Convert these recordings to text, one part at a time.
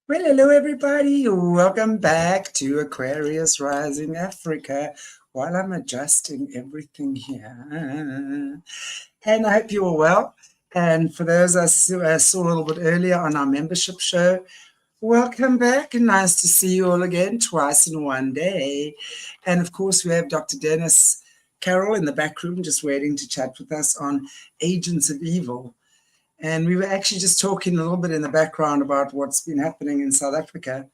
Well, hello everybody. Welcome back to Aquarius Rising Africa while I'm adjusting everything here. And I hope you are well. And for those I saw a little bit earlier on our membership show, welcome back and nice to see you all again twice in one day. And of course, we have Dr. Dennis Carroll in the back room just waiting to chat with us on Agents of Evil. And we were actually just talking a little bit in the background about what's been happening in South Africa.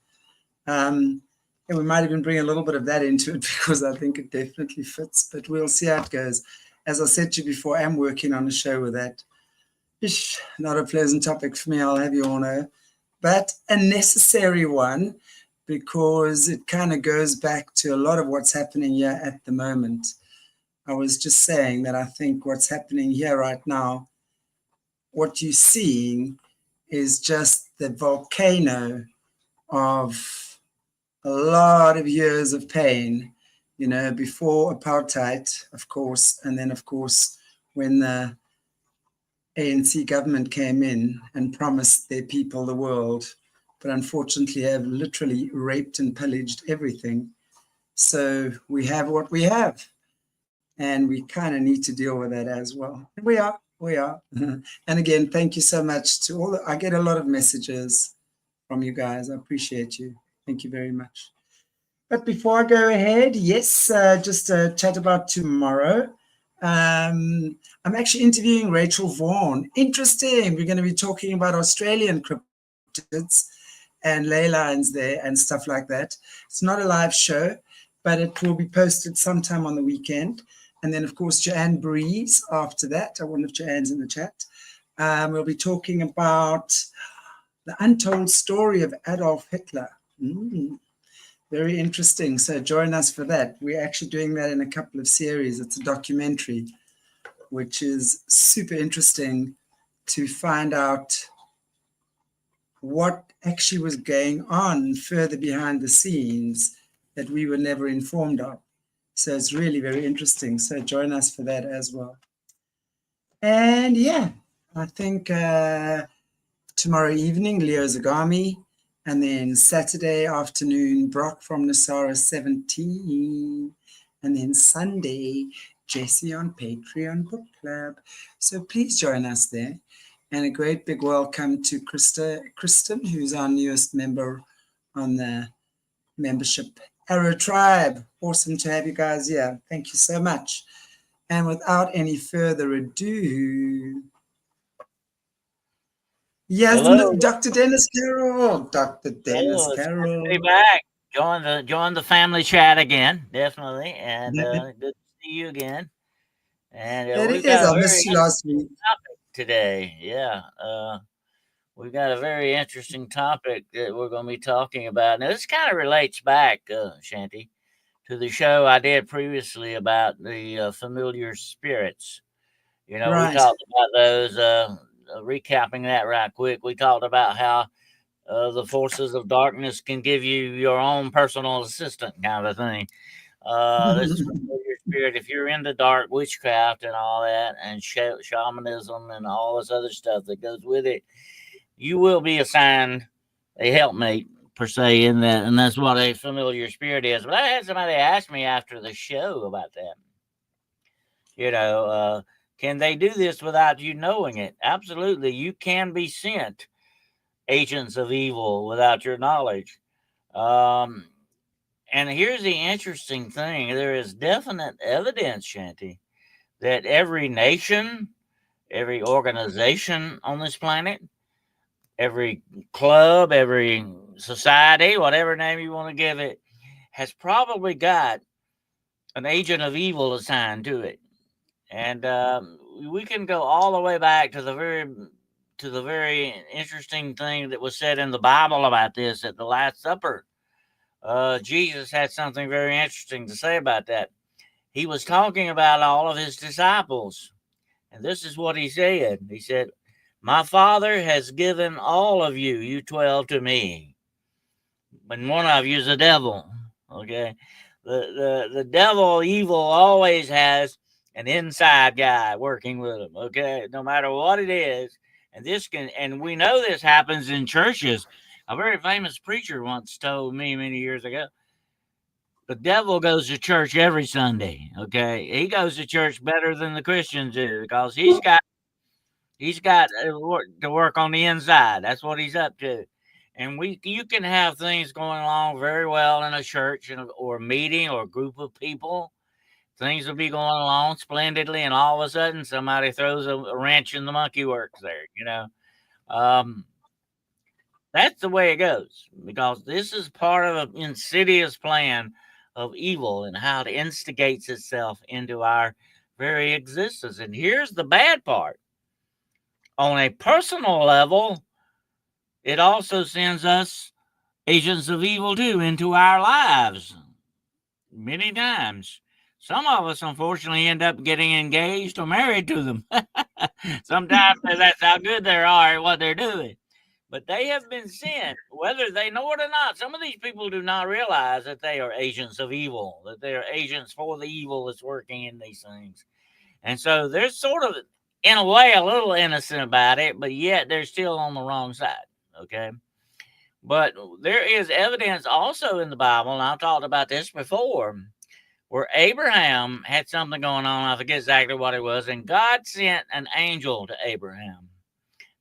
And we might even bring a little bit of that into it because I think it definitely fits, but we'll see how it goes. As I said to you before, I'm working on a show with that. Not a pleasant topic for me, I'll have you all know, but a necessary one because it kind of goes back to a lot of what's happening here at the moment. I was just saying that I think what's happening here right now, what you're seeing is just the volcano of a lot of years of pain, before apartheid, of course, and then, of course, when the ANC government came in and promised their people the world, but unfortunately have literally raped and pillaged everything. So we have what we have, and we kind of need to deal with that as well. We are. And again, thank you so much to all. I get a lot of messages from you guys. I appreciate you. Thank you very much. But before I go ahead, yes, just a chat about tomorrow. I'm actually interviewing Rachel Vaughan. Interesting. We're going to be talking about Australian cryptids and ley lines there and stuff like that. It's not a live show, but it will be posted sometime on the weekend. And then, of course, Joanne Breeze after that. I wonder if Joanne's in the chat. We'll be talking about the untold story of Adolf Hitler. Very interesting. So join us for that. We're actually doing that in a couple of series. It's a documentary, which is super interesting to find out what actually was going on further behind the scenes that we were never informed of. So it's really very interesting. So join us for that as well. And yeah, I think tomorrow evening, Leo Zagami. And then Saturday afternoon, Brock from Nasara 17. And then Sunday, Jesse on Patreon Book Club. So please join us there. And a great big welcome to Kristen, who's our newest member on the membership Arrow Tribe. Awesome to have you guys here. Thank you so much. And without any further ado, yes, Hello. Dr. Dennis Carroll. Dr. Dennis Hello. It's good to be Carroll. back. Join the family chat again, definitely, and good to see you again. And It we've is. got a I very missed you last week. interesting topic today. Yeah, we've got a very interesting topic that we're going to be talking about. Now, this kind of relates back, Shanti, to the show I did previously about the familiar spirits. We Right. talked about those. Recapping that right quick, we talked about how the forces of darkness can give you your own personal assistant kind of thing. This is familiar spirit. If you're into dark witchcraft and all that, and shamanism and all this other stuff that goes with it, you will be assigned a helpmate per se in that, and that's what a familiar spirit is. But I had somebody ask me after the show about that. You know, can they do this without you knowing it? Absolutely, you can be sent agents of evil without your knowledge. Um, and here's the interesting thing: there is definite evidence, Shanti, that every nation, every organization on this planet, every club, every society, whatever name you want to give it, has probably got an agent of evil assigned to it. And we can go all the way back to the very interesting thing that was said in the Bible about this at the Last Supper. Jesus had something very interesting to say about that. He was talking about all of his disciples, and this is what he said. He said, "My Father has given all of you, you 12, to me, and one of you is the devil." Okay, the devil, evil, always has an inside guy working with him. Okay, no matter what it is, and we know this happens in churches. A very famous preacher once told me many years ago, the devil goes to church every Sunday. Okay, he goes to church better than the Christians do because he's got to work on the inside. That's what he's up to. And you can have things going along very well in a church or a meeting or a group of people. Things will be going along splendidly, and all of a sudden somebody throws a wrench in the monkey works there. Um, that's the way it goes because this is part of an insidious plan of evil and how it instigates itself into our very existence. And here's the bad part: on a personal level, it also sends us agents of evil too into our lives many times. Some of us, unfortunately, end up getting engaged or married to them. Sometimes that's how good they are at what they're doing. But they have been sent, whether they know it or not. Some of these people do not realize that they are agents of evil, that they are agents for the evil that's working in these things. And so they're sort of, in a way, a little innocent about it, but yet they're still on the wrong side. Okay. But there is evidence also in the Bible, and I've talked about this before, where Abraham had something going on. I forget exactly what it was. And God sent an angel to Abraham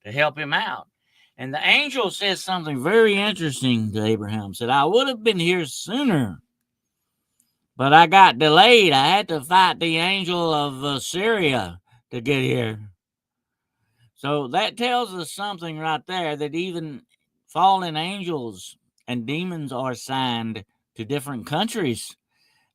to help him out. And the angel says something very interesting to Abraham. Said, I would have been here sooner, but I got delayed. I had to fight the angel of Syria to get here. So that tells us something right there, that even fallen angels and demons are assigned to different countries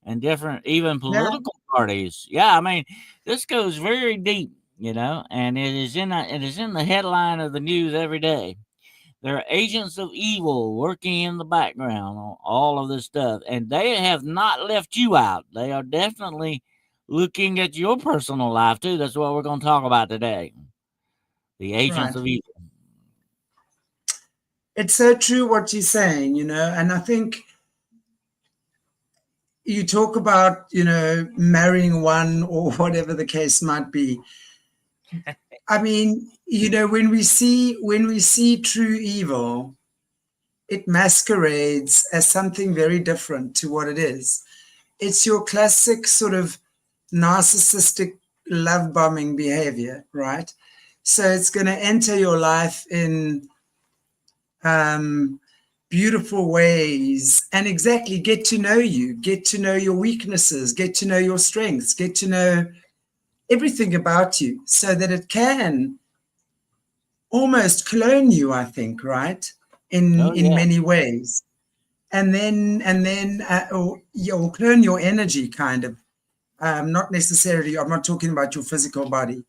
and different, even Yeah, political parties. Yeah, I mean, this goes very deep, and it is in the headline of the news every day. There are agents of evil working in the background on all of this stuff, and they have not left you out. They are definitely looking at your personal life too. That's what we're going to talk about today. The agents right. of evil. It's so true what you're saying, and I think you talk about, marrying one or whatever the case might be. I mean, when we see true evil, it masquerades as something very different to what it is. It's your classic sort of narcissistic love bombing behavior, right? So it's going to enter your life in um, beautiful ways and exactly get to know you, get to know your weaknesses, get to know your strengths, get to know everything about you so that it can almost clone you, I think, right? In Oh in yeah. many ways. Or clone your energy kind of. Not necessarily, I'm not talking about your physical body.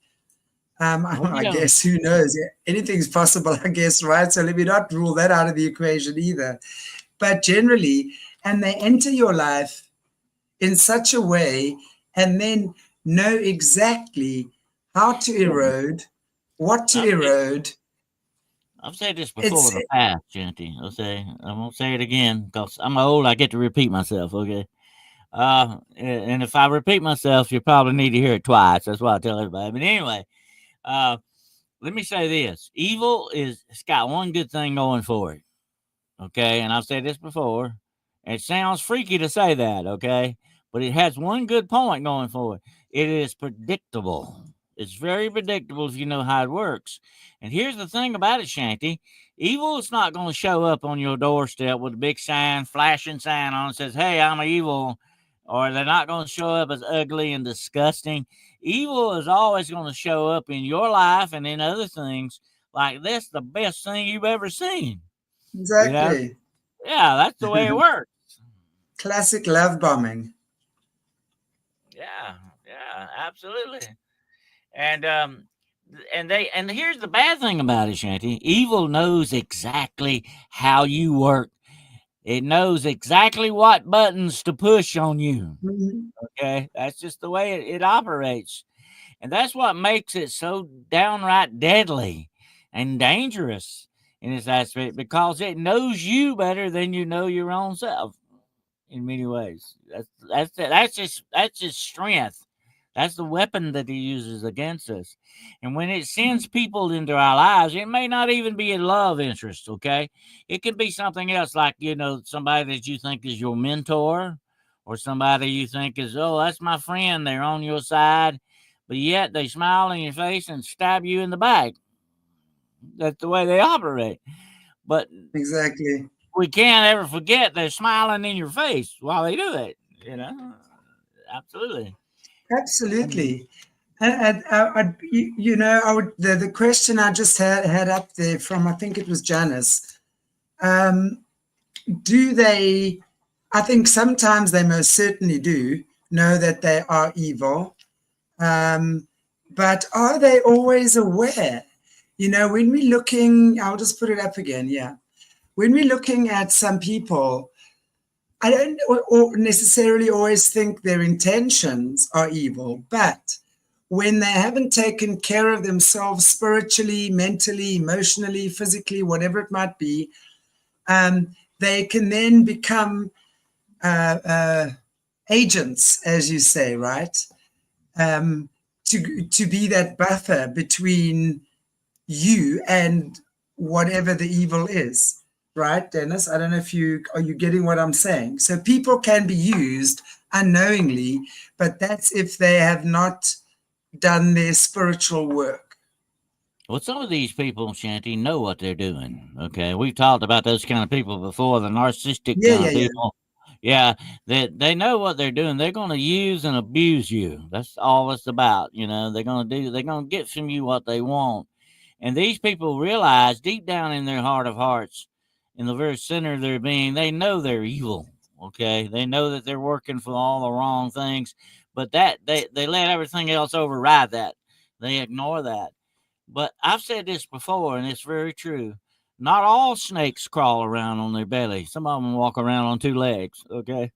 Well, I yeah. guess who knows? Anything's possible, I guess, right? So let me not rule that out of the equation either. But generally, and they enter your life in such a way and then know exactly how to erode, what to I've said, erode. I've said this before It's in the past, Genty. I'm gonna say it again because I'm old. I get to repeat myself. Okay. And if I repeat myself, you probably need to hear it twice. That's why I tell everybody. But anyway, uh, let me say this: evil it's got one good thing going for it. Okay, and I've said this before. It sounds freaky to say that, okay, but it has one good point going for it. It is predictable. It's very predictable if you know how it works. And here's the thing about it, Shanty. Evil is not going to show up on your doorstep with a big sign, flashing sign on it says, "Hey, I'm evil," or they're not going to show up as ugly and disgusting. Evil is always going to show up in your life and in other things like this, the best thing you've ever seen. You know? exactly Yeah, that's the way it works. classic love bombing. Yeah, yeah, absolutely. And and here's the bad thing about it, Shanty. Evil knows exactly how you work. It knows exactly what buttons to push on you. Mhm. Okay, that's just the way it operates, and that's what makes it so downright deadly and dangerous in this aspect because it knows you better than you know your own self in many ways. That's just strength. That's the weapon that he uses against us. And when it sends people into our lives, it may not even be a love interest, okay? It could be something else, like, somebody that you think is your mentor, or somebody you think is, oh, that's my friend. They're on your side, but yet they smile in your face and stab you in the back. That's the way they operate. But Exactly. we can't ever forget they're smiling in your face while they do it, Absolutely. Absolutely. And I would, the question I just had up there from, I think it was Janice. Do they, I think sometimes they most certainly do know that they are evil. But are they always aware? When we're looking, I'll just put it up again. Yeah. When we're looking at some people, I don't necessarily always think their intentions are evil, but when they haven't taken care of themselves spiritually, mentally, emotionally, physically, whatever it might be, they can then become agents, as you say, right? To be that buffer between you and whatever the evil is, right, Dennis? I don't know if are you getting what I'm saying? So people can be used unknowingly, but that's if they have not done their spiritual work. Well, some of these people, Shanty, know what they're doing. Okay, we've talked about those kind of people before, the narcissistic Yeah, kind yeah, of yeah. people. Yeah, they know what they're doing. They're going to use and abuse you. That's all it's about. They're going to get from you what they want. And these people realize deep down in their heart of hearts, in the very center of their being, they know they're evil. Okay, they know that they're working for all the wrong things, but that they let everything else override that. They ignore that. But I've said this before, and it's very true. Not all snakes crawl around on their belly. Some of them walk around on two legs. Okay,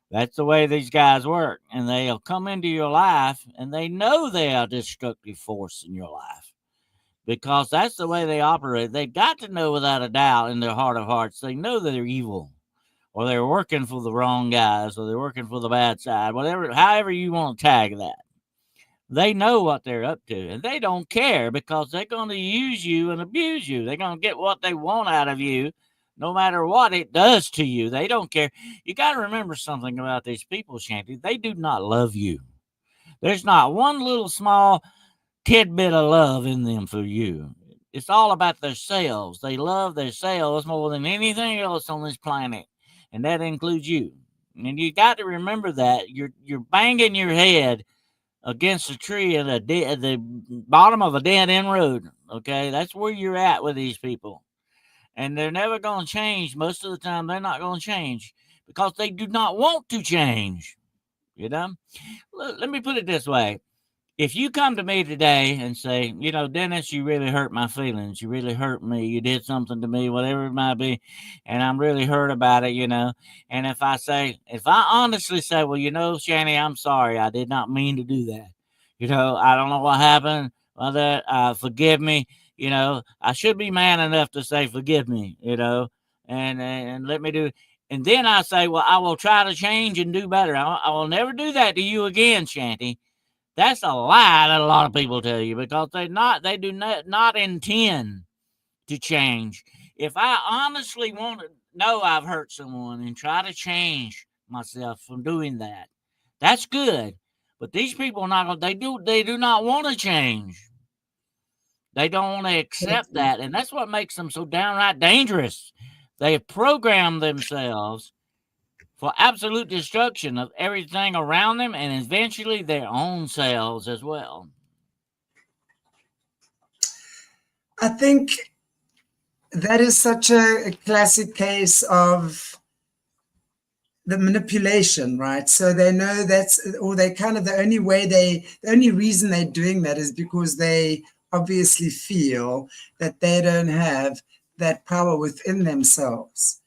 that's the way these guys work, and they'll come into your life, and they know they are a destructive force in your life, because that's the way they operate. They got to know without a doubt in their heart of hearts, they know that they're evil, or they're working for the wrong guys, or they're working for the bad side, whatever, however you want to tag that. They know what they're up to, and they don't care, because they're going to use you and abuse you. They're going to get what they want out of you, no matter what it does to you. They don't care. You got to remember something about these people, Shanty. They do not love you. There's not one little small tidbit of love in them for you. It's all about themselves. They love themselves more than anything else on this planet, and that includes you. And you got to remember that you're banging your head against a tree at the bottom of a dead end road. Okay, that's where you're at with these people, and they're never going to change. Most of the time, they're not going to change because they do not want to change. Let me put it this way: if you come to me today and say, Dennis, you really hurt my feelings. You really hurt me. You did something to me, whatever it might be, and I'm really hurt about it, And if I honestly say, well, Shanny, I'm sorry. I did not mean to do that. I don't know what happened. Forgive me. I should be man enough to say, forgive me, and let me do it. And then I say, well, I will try to change and do better. I will never do that to you again, Shanty. That's a lie that a lot of people tell you, because they do not intend to change. If I honestly want to know I've hurt someone and try to change myself from doing that, that's good. But these people are not. They do not want to change. They don't want to accept that, and that's what makes them so downright dangerous. They have programmed themselves for absolute destruction of everything around them, and eventually their own selves as well. I think that is such a classic case of the manipulation, right? So they know or they kind of, the only reason they're doing that is because they obviously feel that they don't have that power within themselves.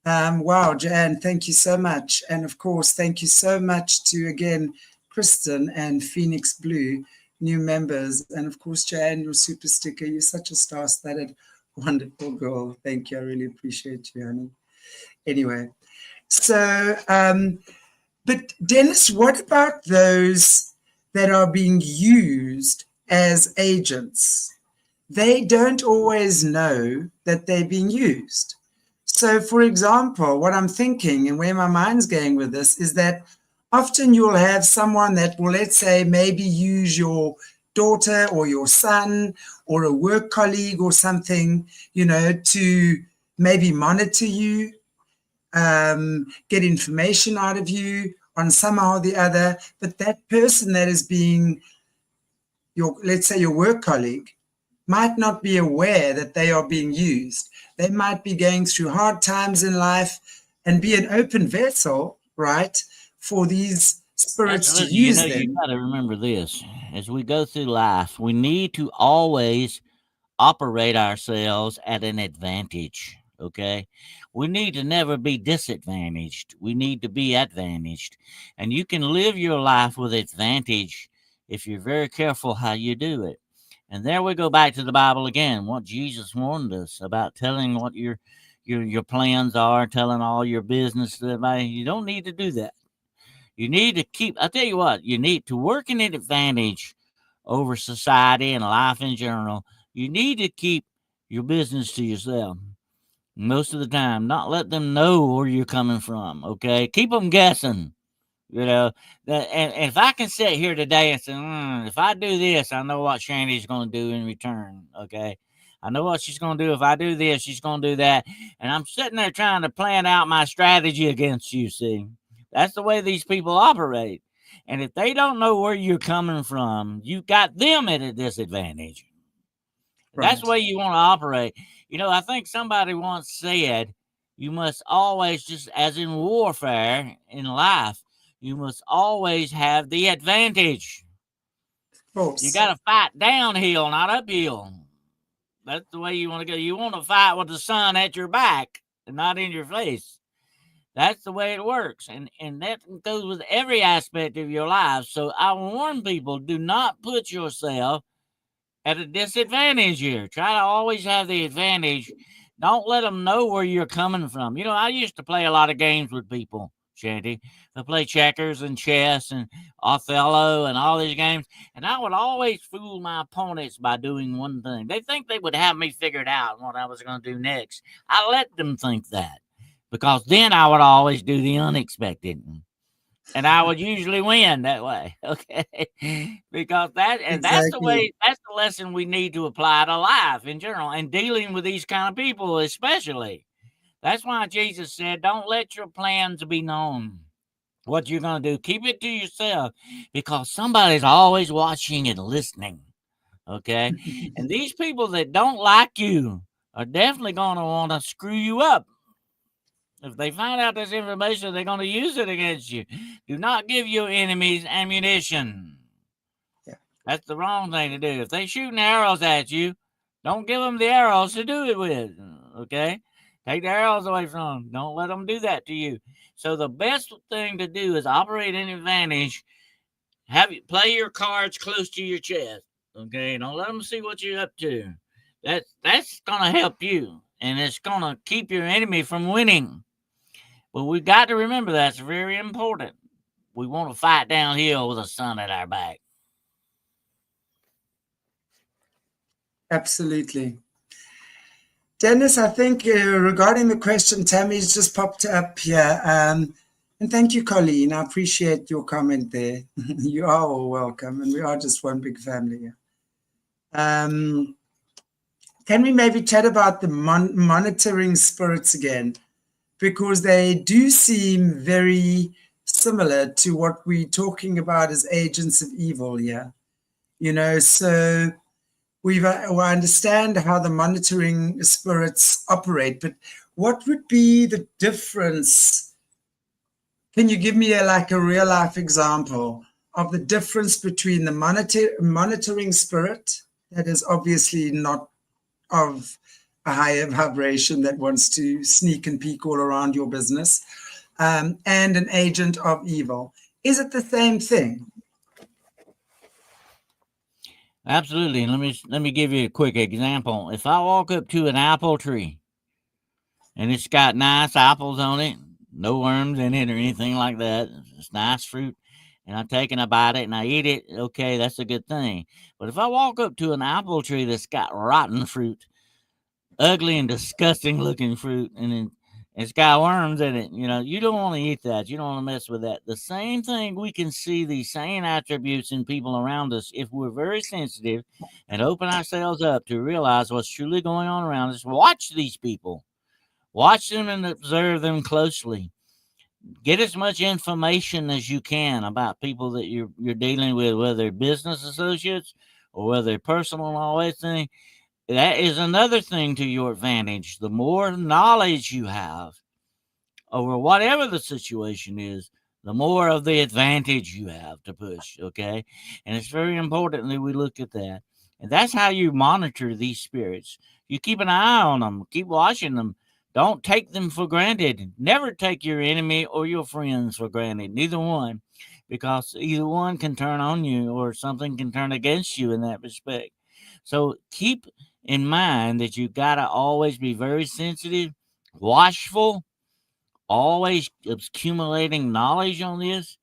Wow, Jan, thank you so much. And of course, thank you so much to, again, Kristen and Phoenix Blue, new members. And of course, Jan, your super sticker, you're such a star-studded, wonderful girl. Thank you. I really appreciate you, honey. Anyway, so, but Dennis, what about those that are being used as agents. They don't always know that they're being used. So, for example, what I'm thinking and where my mind's going with this is that often you'll have someone that will, let's say, maybe use your daughter or your son or a work colleague or something, to maybe monitor you, get information out of you on somehow or the other. But that person that is being let's say your work colleague, might not be aware that they are being used. They might be going through hard times in life and be an open vessel, right, for these spirits to Absolutely. use You them. got to remember this. As we go through life, we need to always operate ourselves at an advantage. Okay. We need to never be disadvantaged. We need to be advantaged. And you can live your life with advantage if you're very careful how you do it. And there we go back to the Bible again, what Jesus warned us about, telling what your plans are, telling all your business to everybody. You don't need to do that. You need to keep, I tell you what, you need to work in an advantage over society and life in general. You need to keep your business to yourself most of the time, not let them know where you're coming from. Okay. Keep them guessing, and if I can sit here today and say, if I do this, I know what Shandy's going to do in return. Okay. I know what she's going to do. If I do this, she's going to do that. And I'm sitting there trying to plan out my strategy against you. See, that's the way these people operate. And if they don't know where you're coming from, you got them at a disadvantage. That's the Right. way you want to operate. I think somebody once said, you must always, just as in warfare in life, you must always have the advantage. Of You course. got to fight downhill, not uphill. That's the way you want to go. You want to fight with the sun at your back and not in your face. That's the way it works. And that goes with every aspect of your life. So I warn people, do not put yourself at a disadvantage here. Try to always have the advantage. Don't let them know where you're coming from. I used to play a lot of games with people, Shanty. I play checkers and chess and Othello and all these games. And I would always fool my opponents by doing one thing. They think they would have me figured out what I was going to do next. I let them think that, because then I would always do the unexpected. And I would usually win that way, okay? Because that's the Exactly. way, that's the lesson we need to apply to life in general, and dealing with these kind of people especially. That's why Jesus said, don't let your plans be known. What you're going to do, keep it to yourself, because somebody's always watching and listening, okay? And these people that don't like you are definitely going to want to screw you up. If they find out this information, they're going to use it against you. Do not give your enemies ammunition. Yeah. That's the wrong thing to do. If they shooting arrows at you, don't give them the arrows to do it with. Okay? Take the arrows away from them. Don't let them do that to you. So the best thing to do is operate an advantage. Play your cards close to your chest. Okay? Don't let them see what you're up to. That's gonna help you, and it's gonna keep your enemy from winning. But we've got to remember that's very important. We want to fight downhill with the sun at our back. Absolutely. Dennis, I think regarding the question, Tammy's just popped up here. And thank you, Colleen. I appreciate your comment there. You are all welcome, and we are just one big family here. Can we maybe chat about the monitoring spirits again? Because they do seem very similar to what we're talking about as agents of evil here. So we understand how the monitoring spirits operate, but what would be the difference? Can you give me a real life example of the difference between the monitoring spirit that is obviously not of a higher vibration, that wants to sneak and peek all around your business, and an agent of evil? Is it the same thing? Absolutely. Let me give you a quick example. If I walk up to an apple tree and it's got nice apples on it, no worms in it or anything like that, it's nice fruit, and I take and I bite it and I eat it, okay, that's a good thing. But if I walk up to an apple tree that's got rotten fruit, ugly and disgusting looking fruit, and then it's got worms in it, you don't want to eat that. You don't want to mess with that. The same thing, we can see these same attributes in people around us if we're very sensitive and open ourselves up to realize what's truly going on around us. Watch these people, watch them and observe them closely. Get as much information as you can about people that you're dealing with, whether they're business associates or whether they're personal and all that thing. That is another thing to your advantage. The more knowledge you have over whatever the situation is, the more of the advantage you have to push. Okay. And it's very important that we look at that. And that's how you monitor these spirits. You keep an eye on them, keep watching them. Don't take them for granted. Never take your enemy or your friends for granted. Neither one, because either one can turn on you or something can turn against you in that respect. So keep in mind that you got to always be very sensitive, watchful, always accumulating knowledge on this,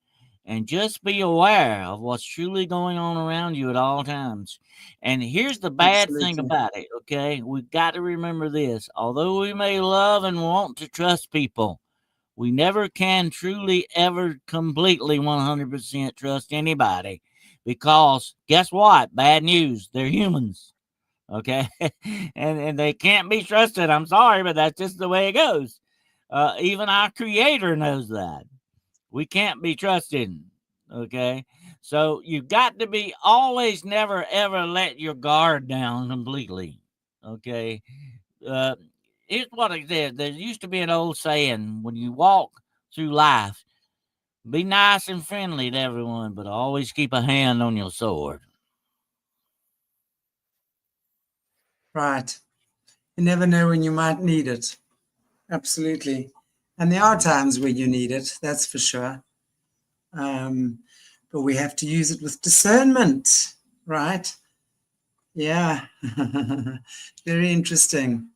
and just be aware of what's truly going on around you at all times. And here's the bad thing Absolutely. about it, okay? We've got to remember this. Although we may love and want to trust people, we never can truly ever completely 100% trust anybody, because guess what? Bad news. They're humans. Okay. And they can't be trusted. I'm sorry, but that's just the way it goes. Even our creator knows that we can't be trusted. Okay. So you've got to be always, never, ever let your guard down completely. Okay. Uh, Here's what I said. There used to be an old saying: when you walk through life, be nice and friendly to everyone, but always keep a hand on your sword. Right. You never know when you might need it. Absolutely. And there are times where you need it, that's for sure. Um, but we have to use it with discernment, right? Yeah. Very interesting.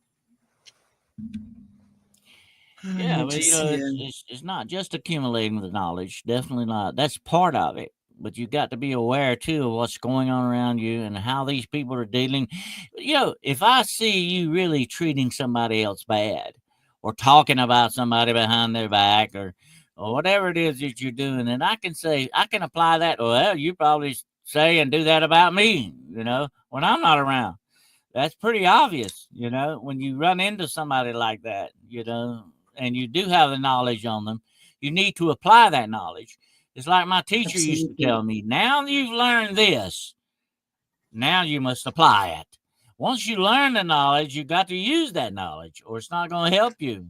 Let Yeah, me but just see it's, here. it's it's not just accumulating the knowledge. Definitely not. That's part of it. But you got to be aware too of what's going on around you and how these people are dealing. If I see you really treating somebody else bad, or talking about somebody behind their back, or whatever it is that you're doing, and I can say, I can apply that. Well, you probably say and do that about me, when I'm not around. That's pretty obvious, when you run into somebody like that, and you do have the knowledge on them, you need to apply that knowledge. It's like my teacher used to Absolutely. tell me: now you've learned this, now you must apply it. Once you learn the knowledge, you got to use that knowledge, or it's not going to help you.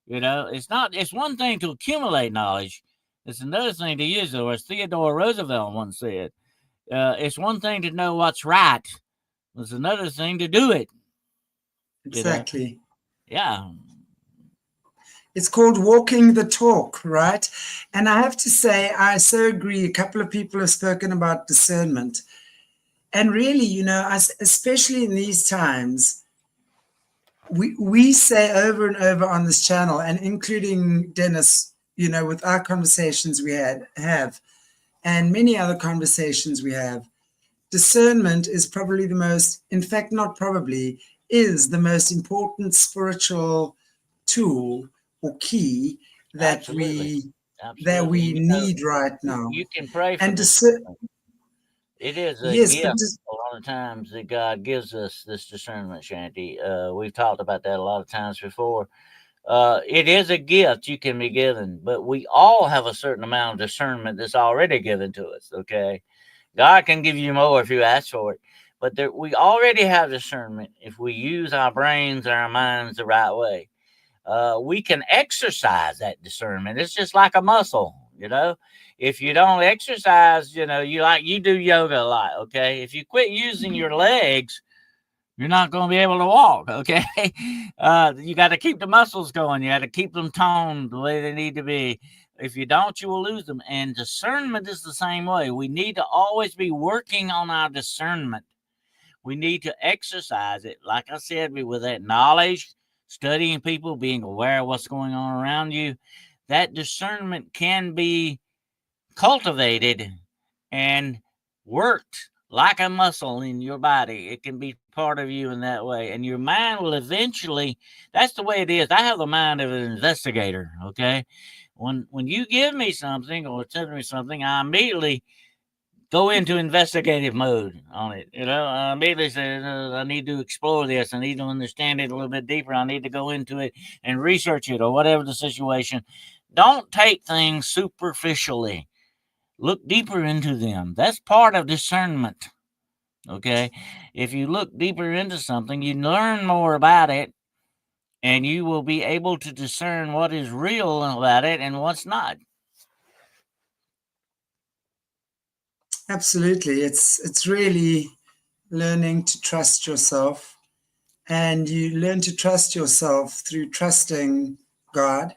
It's one thing to accumulate knowledge, it's another thing to use it. Or as Theodore Roosevelt once said, it's one thing to know what's right, it's another thing to do it. You know, Exactly. yeah, It's called walking the talk, right? And I have to say, I so agree. A couple of people have spoken about discernment. And really, especially in these times, we say over and over on this channel, and including Dennis, with our conversations we have, and many other conversations we have, discernment is probably the most, in fact, not probably, is the most important spiritual tool or key that absolutely, we that absolutely. we need right now. You can pray for And discernment. It is a yes, but gift a lot of times that God gives us, this discernment, Shanty. We've talked about that a lot of times before. It is a gift you can be given, but we all have a certain amount of discernment that's already given to us. Okay, God can give you more if you ask for it, but we already have discernment if we use our brains and our minds the right way. We can exercise that discernment. It's just like a muscle, If you don't exercise, you do yoga a lot, okay? If you quit using your legs, you're not going to be able to walk, okay? You got to keep the muscles going. You got to keep them toned the way they need to be. If you don't, you will lose them. And discernment is the same way. We need to always be working on our discernment. We need to exercise it. Like I said, with that knowledge, studying people, being aware of what's going on around you, that discernment can be cultivated and worked like a muscle in your body. It can be part of you in that way. And your mind will eventually, that's the way it is. I have the mind of an investigator, okay? When you give me something or tell me something, I immediately go into investigative mode on it. I immediately say, I need to explore this. I need to understand it a little bit deeper. I need to go into it and research it or whatever the situation. Don't take things superficially. Look deeper into them. That's part of discernment. Okay. If you look deeper into something, you learn more about it and you will be able to discern what is real about it and what's not. Absolutely. It's really learning to trust yourself, and you learn to trust yourself through trusting God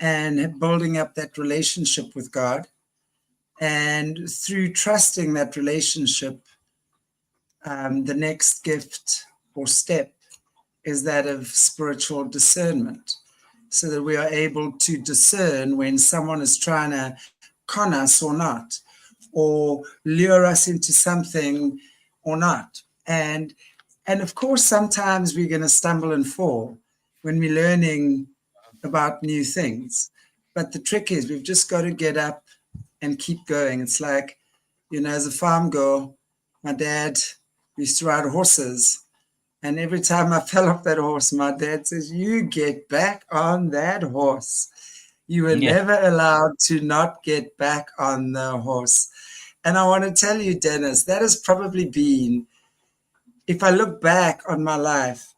and building up that relationship with God. And through trusting that relationship, the next gift or step is that of spiritual discernment, so that we are able to discern when someone is trying to con us or not, or lure us into something or not. And of course, sometimes we're going to stumble and fall when we're learning about new things. But the trick is we've just got to get up and keep going. It's like, as a farm girl, my dad used to ride horses. And every time I fell off that horse, my dad says, "You get back on that horse. You were Yeah. never allowed to not get back on the horse." And I want to tell you, Dennis, that has probably been, if I look back on my life,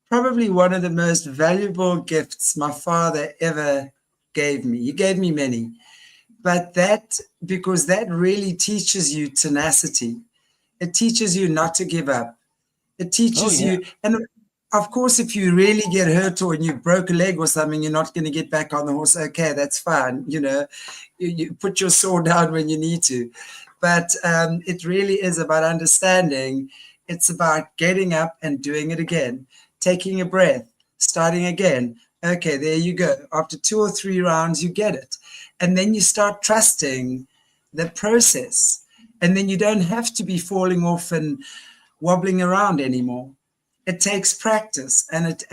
probably one of the most valuable gifts my father ever gave me. He gave me many, but because that really teaches you tenacity. It teaches you not to give up. It Oh, teaches yeah. you, and of course, if you really get hurt or you broke a leg or something, you're not going to get back on the horse. Okay, that's fine. You put your sword down when you need to. But it really is about understanding. It's about getting up and doing it again, taking a breath, starting again. Okay, there you go. After 2 or 3 rounds, you get it. And then you start trusting the process. And then you don't have to be falling off and wobbling around anymore. It takes practice, and it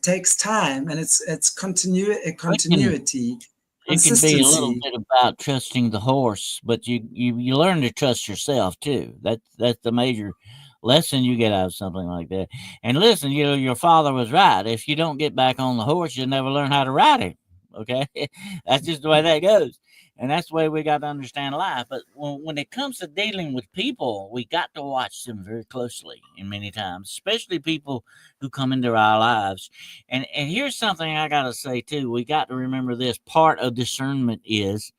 takes time, and it's It can continuity, it can be a little consistency. bit about trusting the horse, but you learn to trust yourself too. That's the major lesson you get out of something like that. And listen, your father was right. If you don't get back on the horse, you'll never learn how to ride it. Okay, that's just the way that goes, and that's the way we got to understand life. But when it comes to dealing with people, we got to watch them very closely, and many times, especially people who come into our lives. And here's something I gotta say too. We got to remember this part of discernment is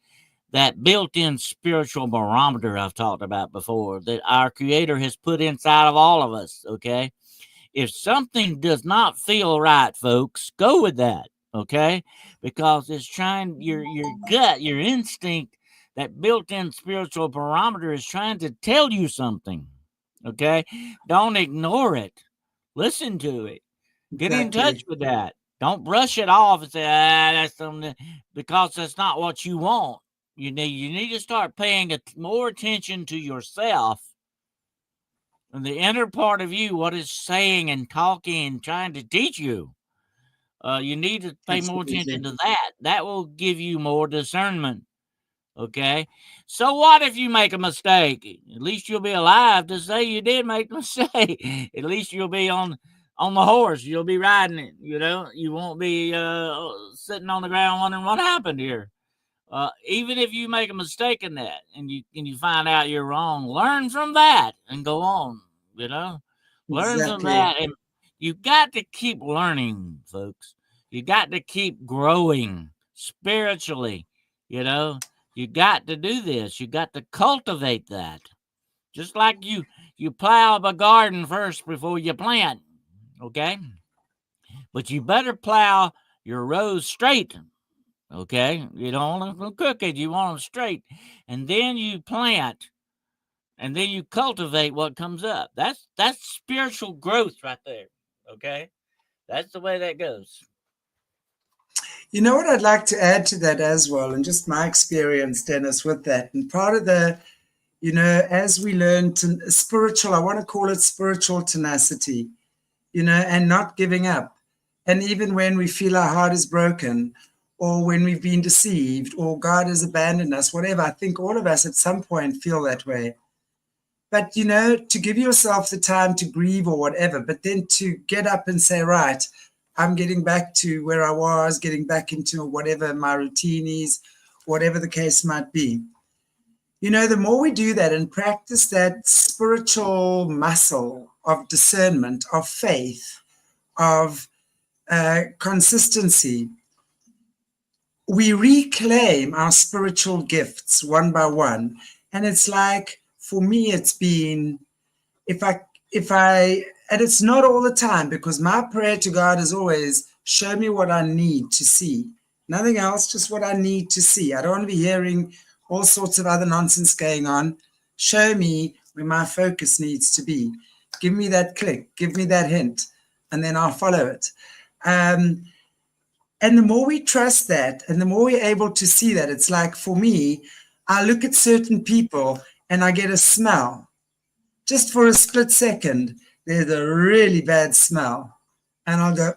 that built-in spiritual barometer I've talked about before that our creator has put inside of all of us. Okay. If something does not feel right, folks, go with that. Okay. Because it's trying your gut, your instinct, that built-in spiritual barometer is trying to tell you something. Okay. Don't ignore it. Listen to it. Get in touch Exactly. with that. Don't brush it off and say, that's something because that's not what you want. You need to start paying more attention to yourself and the inner part of you, what it's saying and talking and trying to teach you. You need to pay more attention Absolutely. to that. That will give you more discernment. Okay. So what if you make a mistake? At least you'll be alive to say you did make a mistake. At least you'll be on the horse. You'll be riding it. You won't be sitting on the ground wondering what happened here. Even if you make a mistake in that and you find out you're wrong, learn from that and go on. You know, learn from Exactly. that, and you got to keep learning, folks. You got to keep growing spiritually. You know, you got to do this. You got to cultivate that. Just like you plow a garden first before you plant. Okay, but you better plow your rows straight. Okay, you don't want them crooked. You want them straight, and then you plant, and then you cultivate what comes up. That's spiritual growth right there. Okay, that's the way that goes. You know what I'd like to add to that as well, and just my experience, Dennis, with that. And part of the, as we learn to spiritual, I want to call it spiritual tenacity, and not giving up. And even when we feel our heart is broken, or when we've been deceived, or God has abandoned us, whatever, I think all of us at some point feel that way. But, to give yourself the time to grieve or whatever, but then to get up and say, right, I'm getting back to where I was, getting back into whatever my routine is, whatever the case might be. The more we do that and practice that spiritual muscle of discernment, of faith, of consistency, we reclaim our spiritual gifts one by one. And it's like, for me, it's been, if I, and it's not all the time, because my prayer to God is always, show me what I need to see. Nothing else, just what I need to see. I don't want to be hearing all sorts of other nonsense going on. Show me where my focus needs to be. Give me that click, give me that hint, and then I'll follow it. And the more we trust that, and the more we're able to see that, it's like, for me, I look at certain people and I get a smell. Just for a split second, there's a really bad smell. And I'll go,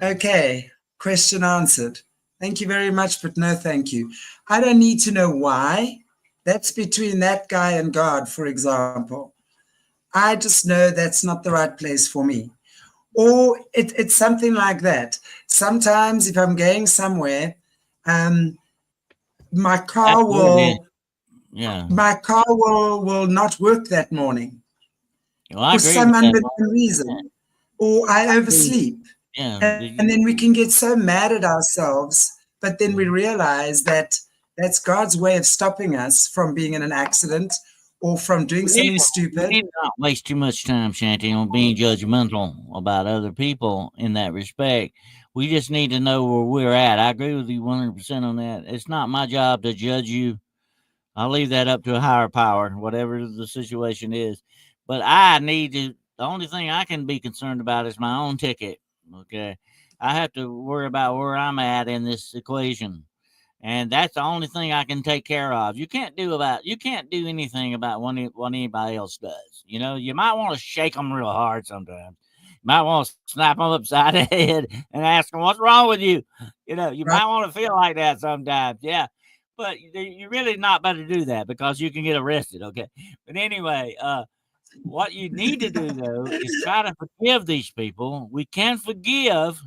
okay, question answered. Thank you very much, but no thank you. I don't need to know why. That's between that guy and God, for example. I just know that's not the right place for me. Or it's something like that. Sometimes if I'm going somewhere, my car Absolutely. will Yeah. will not work that morning Well, I for agree some with that. unknown reason, or I oversleep. Yeah. And then we can get so mad at ourselves, but then we realize that that's God's way of stopping us from being in an accident or from doing something We stupid. need to not waste too much time, Shanty, on being judgmental about other people in that respect. We just need to know where we're at. I agree with you 100% on that. It's not my job to judge you. I'll leave that up to a higher power, whatever the situation is. But I need to, the only thing I can be concerned about is my own ticket. Okay. I have to worry about where I'm at in this equation. And that's the only thing I can take care of. You can't do anything about what anybody else does. You might want to shake them real hard sometimes. You might want to snap them upside the head and ask them, what's wrong with you? You Right? might want to feel like that sometimes. Yeah. But you're really not about to do that because you can get arrested. Okay. But anyway, what you need to do though is try to forgive these people. We can forgive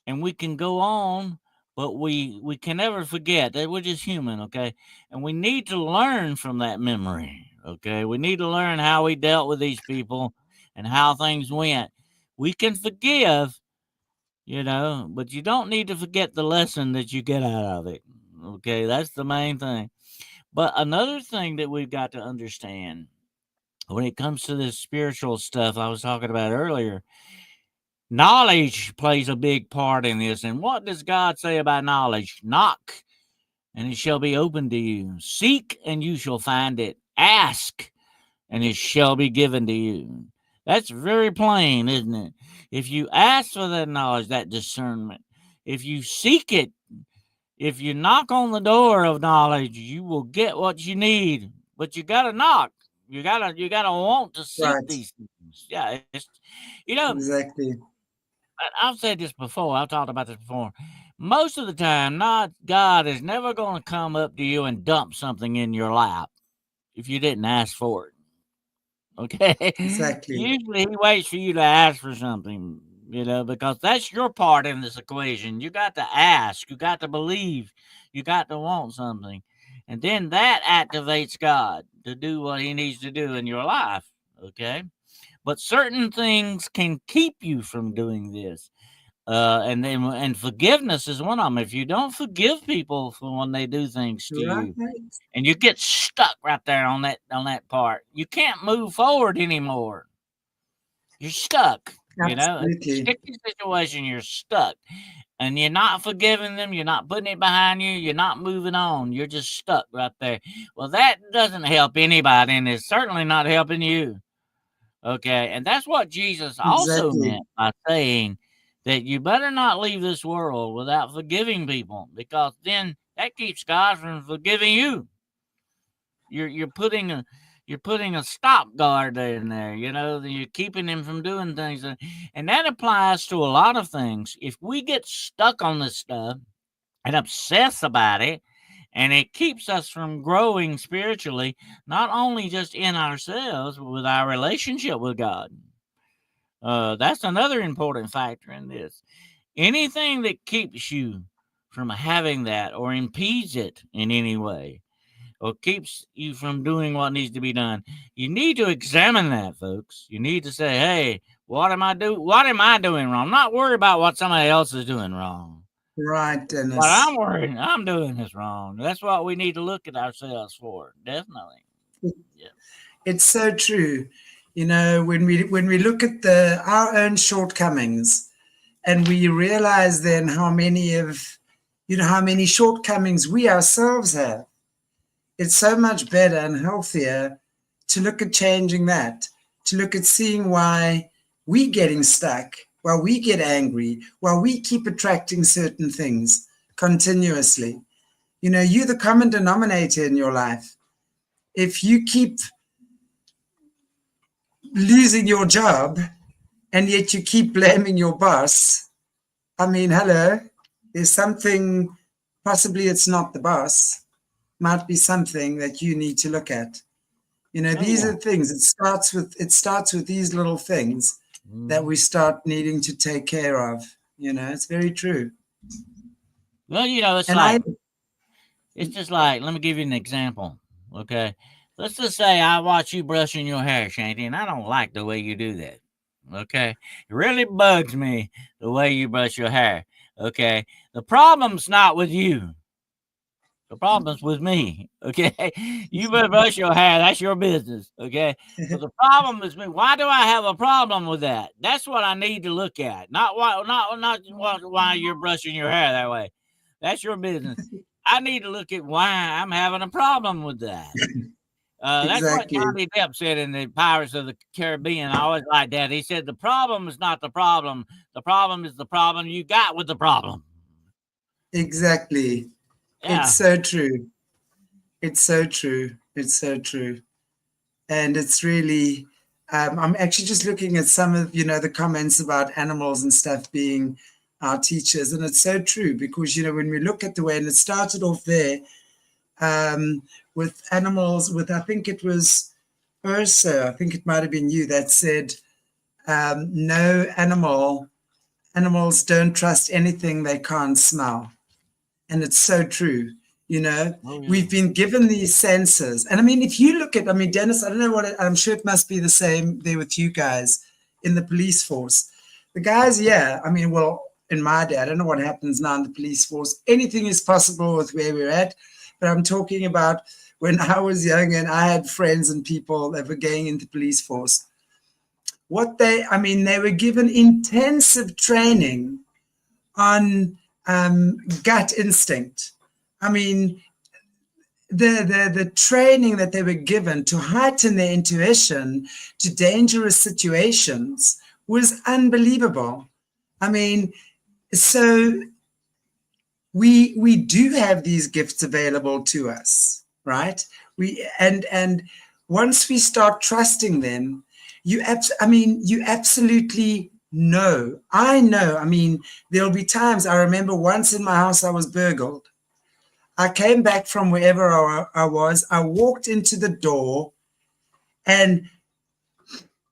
and we can go on, but we can never forget that we're just human, okay? And we need to learn from that memory, okay? We need to learn how we dealt with these people and how things went. We can forgive, but you don't need to forget the lesson that you get out of it, okay? That's the main thing. But another thing that we've got to understand when it comes to this spiritual stuff I was talking about earlier, knowledge plays a big part in this. And what does God say about knowledge? Knock, and it shall be opened to you. Seek, and you shall find it. Ask, and it shall be given to you. That's very plain, isn't it? If you ask for that knowledge, that discernment, if you seek it, if you knock on the door of knowledge, you will get what you need. But you gotta knock. You gotta want to seek Right. these things. Yeah, you know, Exactly. I've said this before. I've talked about this before. Most of the time, not God is never going to come up to you and dump something in your lap if you didn't ask for it. Okay, Exactly. usually He waits for you to ask for something. Because that's your part in this equation. You got to ask. You got to believe. You got to want something, and then that activates God to do what He needs to do in your life. Okay. But certain things can keep you from doing this. And forgiveness is one of them. If you don't forgive people for when they do things to you, Right. and you get stuck right there on that part, you can't move forward anymore. You're stuck. It's a Absolutely. sticky situation. You're stuck, and you're not forgiving them. You're not putting it behind you. You're not moving on. You're just stuck right there. Well, that doesn't help anybody, and it's certainly not helping you. Okay. And that's what Jesus also Exactly. meant by saying that you better not leave this world without forgiving people, because then that keeps God from forgiving you. You're putting a stop guard in there. You're keeping him from doing things, and that applies to a lot of things. If we get stuck on this stuff and obsess about it, and it keeps us from growing spiritually, not only just in ourselves, but with our relationship with God. That's another important factor in this. Anything that keeps you from having that or impedes it in any way or keeps you from doing what needs to be done, you need to examine that, folks. You need to say, hey, what am I doing wrong? I'm not worried about what somebody else is doing wrong. Right, But I'm Dennis. worried I'm doing this wrong. That's what we need to look at ourselves for. Definitely. Yeah. It's so true. When we look at our own shortcomings, and we realize then how many shortcomings we ourselves have, it's so much better and healthier to look at changing that, to look at seeing why we getting stuck, why we get angry, why we keep attracting certain things continuously. You're the common denominator in your life. If you keep losing your job and yet you keep blaming your boss, I mean, hello, there's something, possibly it's not the boss, might be something that you need to look at. Oh These yeah. are things. It starts with these little things that Mhm. we start needing to take care of. It's very true. Well, it's And I like it's just like, let me give you an example. Okay. Let's just say I watch you brushing your hair, Shanty, and I don't like the way you do that. Okay. It really bugs me the way you brush your hair. Okay. The problem's not with you. The problem's with me. Okay. You better brush your hair. That's your business. Okay. But the problem is me. Why do I have a problem with that? That's what I need to look at. Not why you're brushing your hair that way. That's your business. I need to look at why I'm having a problem with that. That's what exactly, Johnny Depp said in the Pirates of the Caribbean. I always like that. He said the problem is not the problem. The problem is the problem you got with the problem. exactly. It's Yeah. so true. It's so true. It's so true. And it's really, I'm actually just looking at some of the comments about animals and stuff being our teachers, and it's so true because when we look at the way, and it started off there with animals, with I think it was Ursa, I think it might have been you that said, no animals don't trust anything they can't smell. And it's so true. You know, Oh yeah. we've been given these senses. And I mean, if you look at, I mean, Dennis, I don't know I'm sure it must be the same there with you guys in the police force. The guys, yeah, I mean, well, in my day, I don't know what happens now in the police force. Anything is possible with where we're at. But I'm talking about when I was young and I had friends and people that were going into police force. They were given intensive training on gut instinct. I mean, the training that they were given to heighten their intuition to dangerous situations was unbelievable. I mean, so we do have these gifts available to us, right? And once we start trusting them, you absolutely know. I know. I mean, there'll be times. I remember once in my house I was burgled. I came back from wherever I was. I walked into the door, and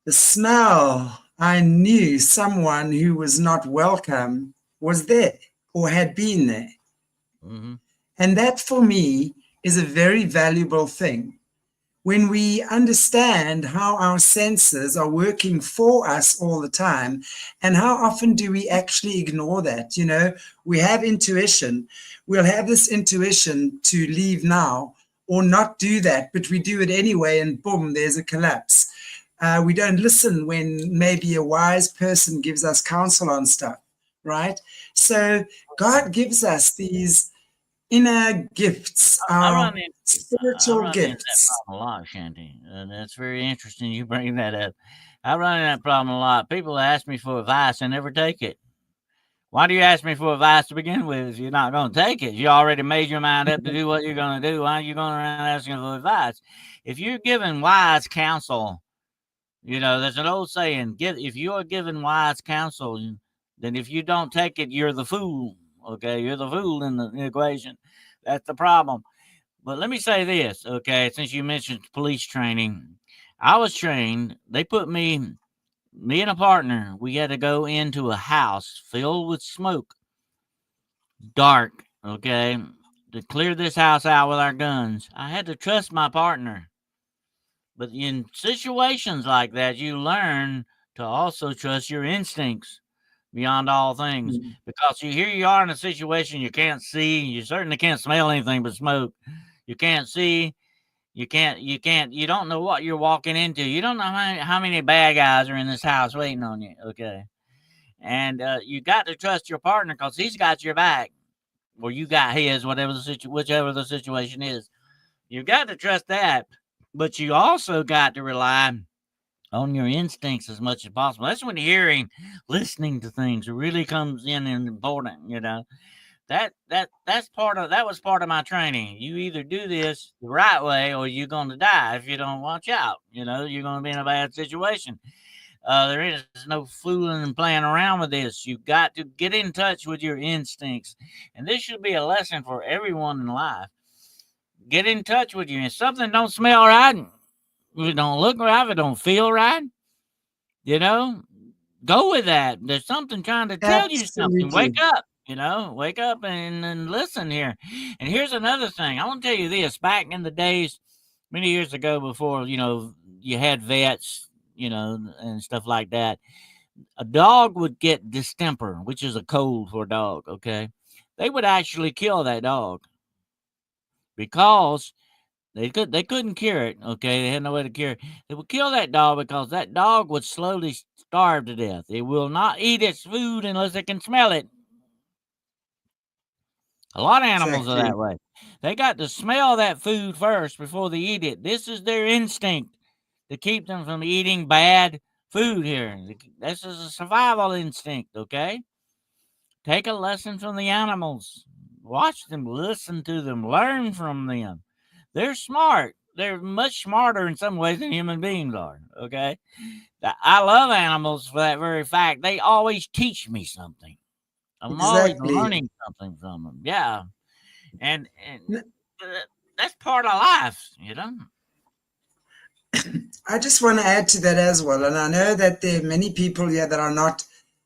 the smell, I knew someone who was not welcome was there or had been there. Mm-hmm. And that for me is a very valuable thing. When we understand how our senses are working for us all the time, and how often do we actually ignore that? We have intuition. We'll have this intuition to leave now or not do that, but we do it anyway, and boom, there's a collapse. We don't listen when maybe a wise person gives us counsel on stuff, right? So God gives us these inner gifts, I our run into I spiritual run into that gifts. problem a lot, Shanty. That's very interesting. You bring that up. I run into that problem a lot. People ask me for advice and never take it. Why do you ask me for advice to begin with if you're not going to take it? You already made your mind up to do what you're going to do. Why are you going around asking for advice? If you're given wise counsel, there's an old saying, if you are given wise counsel, then if you don't take it, you're the fool. Okay, you're the fool in the equation. That's the problem. But let me say this, okay, since you mentioned police training, I was trained. They put me and a partner, we had to go into a house filled with smoke, dark, okay, to clear this house out with our guns. I had to trust my partner. But in situations like that, you learn to also trust your instincts beyond all things. Mm. Because here you are in a situation you can't see, you certainly can't smell anything but smoke. You can't see, you don't know what you're walking into. You don't know how many bad guys are in this house waiting on you, okay? And you got to trust your partner because he's got your back, or you got his, whichever the situation is. You got to trust that, but you also got to rely on your instincts as much as possible. That's when listening to things really comes in and important. That was part of my training. You either do this the right way or you're going to die if you don't watch out. You're going to be in a bad situation. There is no fooling and playing around with this. You got to get in touch with your instincts. And this should be a lesson for everyone in life. Get in touch with you. If something don't smell right, if it don't look right, if it don't feel right, go with that. There's something trying to tell you something. Wake Absolutely. up, wake up and listen here. And here's another thing. I want to tell you this. Back in the days, many years ago before, you had vets, and stuff like that, a dog would get distemper, which is a cold for a dog, okay? They would actually kill that dog because they couldn't cure it, okay? They had no way to cure it. They would kill that dog because that dog would slowly starve to death. It will not eat its food unless it can smell it. A lot of animals are Exactly. that way. They got to smell that food first before they eat it. This is their instinct to keep them from eating bad food here. This is a survival instinct, okay? Take a lesson from the animals. Watch them, listen to them, learn from them. They're smart. They're much smarter in some ways than human beings are, okay? I love animals for that very fact. They always teach me something. I'm always Exactly. learning something from them. Yeah. And that's part of life. I just want to add to that as well. And I know that there are many people here that are not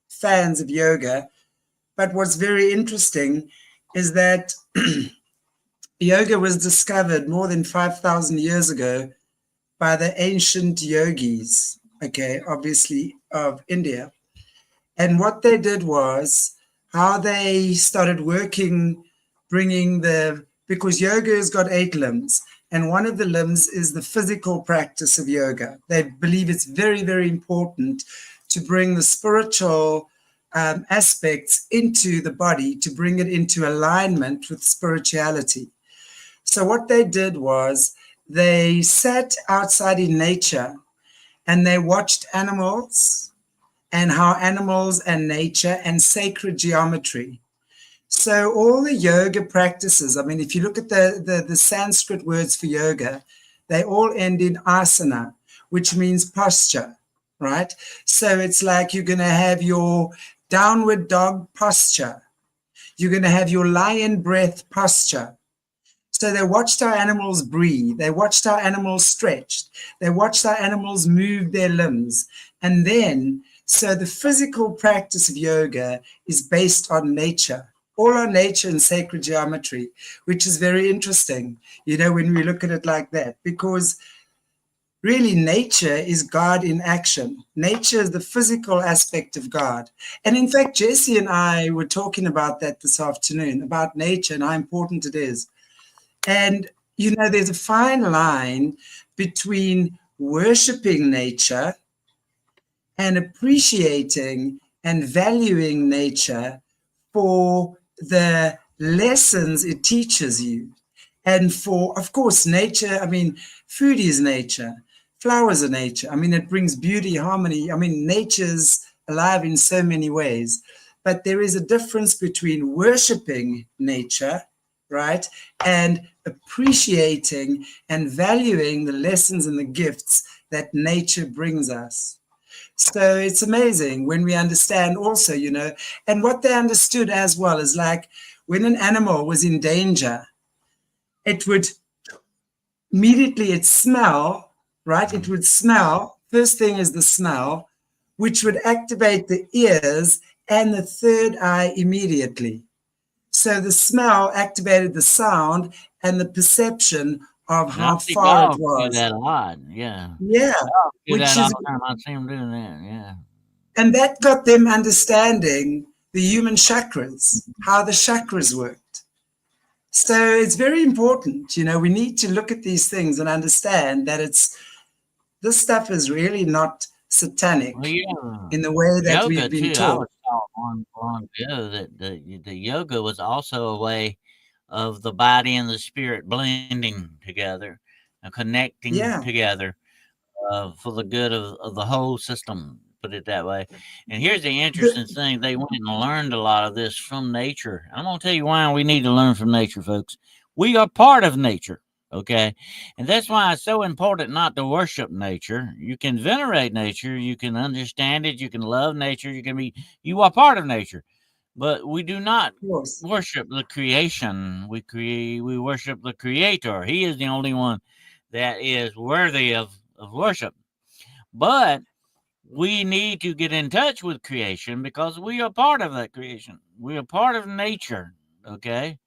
fans of yoga. But what's very interesting is that yoga was discovered more than 5,000 years ago by the ancient yogis, okay, obviously of India. And what they did was how they started working, because yoga has got 8 limbs. And one of the limbs is the physical practice of yoga. They believe it's very, very important to bring the spiritual aspects into the body, to bring it into alignment with spirituality. So what they did was they sat outside in nature and they watched animals and how animals and nature and sacred geometry. So all the yoga practices, I mean, if you look at the Sanskrit words for yoga, they all end in asana, which means posture, right? So it's like you're going to have your downward dog posture. You're going to have your lion breath posture. So they watched our animals breathe. They watched our animals stretch. They watched our animals move their limbs. And then, so the physical practice of yoga is based on nature, all on nature and sacred geometry, which is very interesting, when we look at it like that, because really nature is God in action. Nature is the physical aspect of God. And in fact, Jesse and I were talking about that this afternoon, about nature and how important it is. And, there's a fine line between worshiping nature and appreciating and valuing nature for the lessons it teaches you. And for, of course, nature, I mean, food is nature. Flowers are nature. I mean, it brings beauty, harmony. I mean, nature's alive in so many ways. But there is a difference between worshiping nature, right, and appreciating and valuing the lessons and the gifts that nature brings us. So it's amazing when we understand also, and what they understood as well is like when an animal was in danger, it would immediately it smell, right? It would smell. First thing is the smell, which would activate the ears and the third eye immediately. So the smell activated the sound and the perception of And I how see far it dogs do was. that a lot. Yeah. Yeah, Dogs do that which all is, the time. I see them doing that. Yeah. and that got them understanding the human chakras, how the chakras worked. So it's very important, we need to look at these things and understand that this stuff is really not Well, satanic yeah. in the way that Yoga we've been too. I taught. was taught long ago that the yoga was also a way of the body and the spirit blending together and connecting Yeah. together for the good of the whole system. Put it that way. And here's the interesting The, thing: they went and learned a lot of this from nature. I'm gonna tell you why we need to learn from nature, folks. We are part of nature. Okay. And that's why it's so important not to worship nature. You can venerate nature, you can understand it, you can love nature, you are part of nature. But we do not of course. worship the creation. We worship the creator. He is the only one that is worthy of worship. But we need to get in touch with creation because we are part of that creation. We are part of nature. Okay.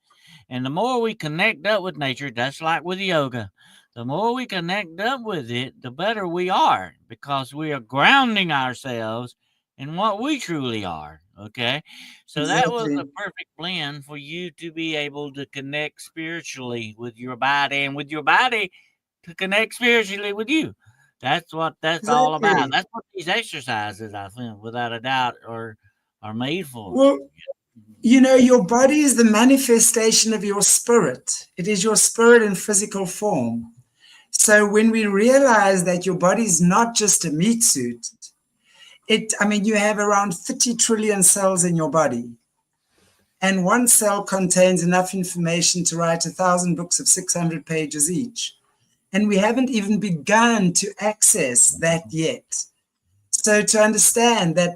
And the more we connect up with nature, that's like with yoga, the more we connect up with it, the better we are because we are grounding ourselves in what we truly are. Okay. So that was Exactly. a perfect blend for you to be able to connect spiritually with your body and with your body to connect spiritually with you. That's what that's all about. Exactly. That's what these exercises, I think, without a doubt, are made for. Well, your body is the manifestation of your spirit. It is your spirit in physical form. So when we realize that your body is not just a meat suit, you have around 30 trillion cells in your body. And one cell contains enough information to write 1,000 books of 600 pages each. And we haven't even begun to access that yet. So to understand that,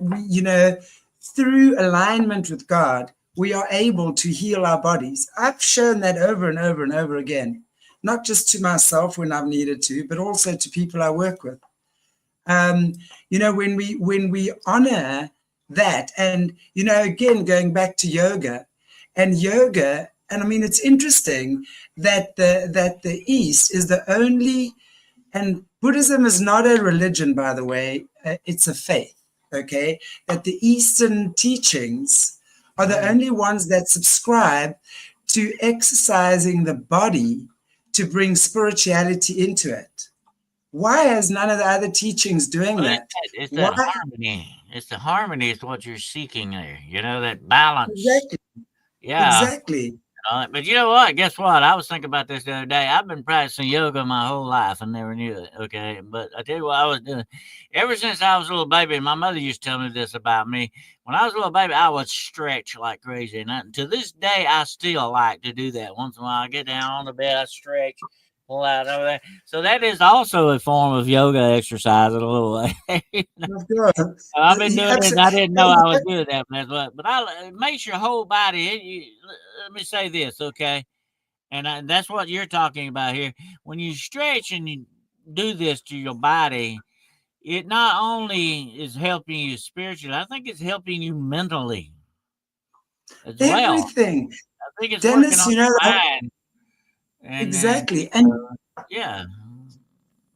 through alignment with God, we are able to heal our bodies. I've shown that over and over and over again, not just to myself when I've needed to, but also to people I work with. When we honor that, and again, going back to yoga, and I mean, it's interesting that the East is the only, and Buddhism is not a religion, by the way, it's a faith. Okay, that the Eastern teachings are the only ones that subscribe to exercising the body to bring spirituality into it. Why is none of the other teachings doing Well, that? it's Why? that harmony. It's the harmony is what you're seeking there. That balance. Exactly. Yeah. Exactly. But you know what? Guess what? I was thinking about this the other day. I've been practicing yoga my whole life and never knew it. Okay. But I tell you what I was doing. Ever since I was a little baby, and my mother used to tell me this about me. When I was a little baby, I would stretch like crazy. And to this day, I still like to do that. Once in a while, I get down on the bed, I stretch, pull out over there. So that is also a form of yoga exercise in a little way. Of course. I've been doing it, and I didn't know I was Absolutely. doing that, but that's what. But it makes your whole body. Let me say this, okay? And that's what you're talking about here. When you stretch and you do this to your body, it not only is helping you spiritually, I think it's helping you mentally as well. Everything. I think it's working Dennis, on your mind, and exactly. And yeah,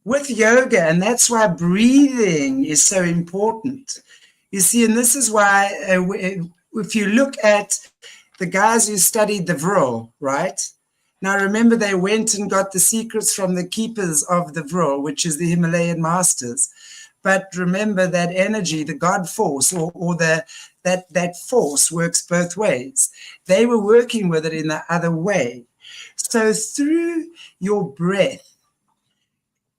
with yoga, and that's why breathing is so important. You see, and this is why if you look at the guys who studied the Vril, right? Now, remember, they went and got the secrets from the keepers of the Vril, which is the Himalayan masters. But remember that energy, the God force, or that force works both ways. They were working with it in the other way. So through your breath,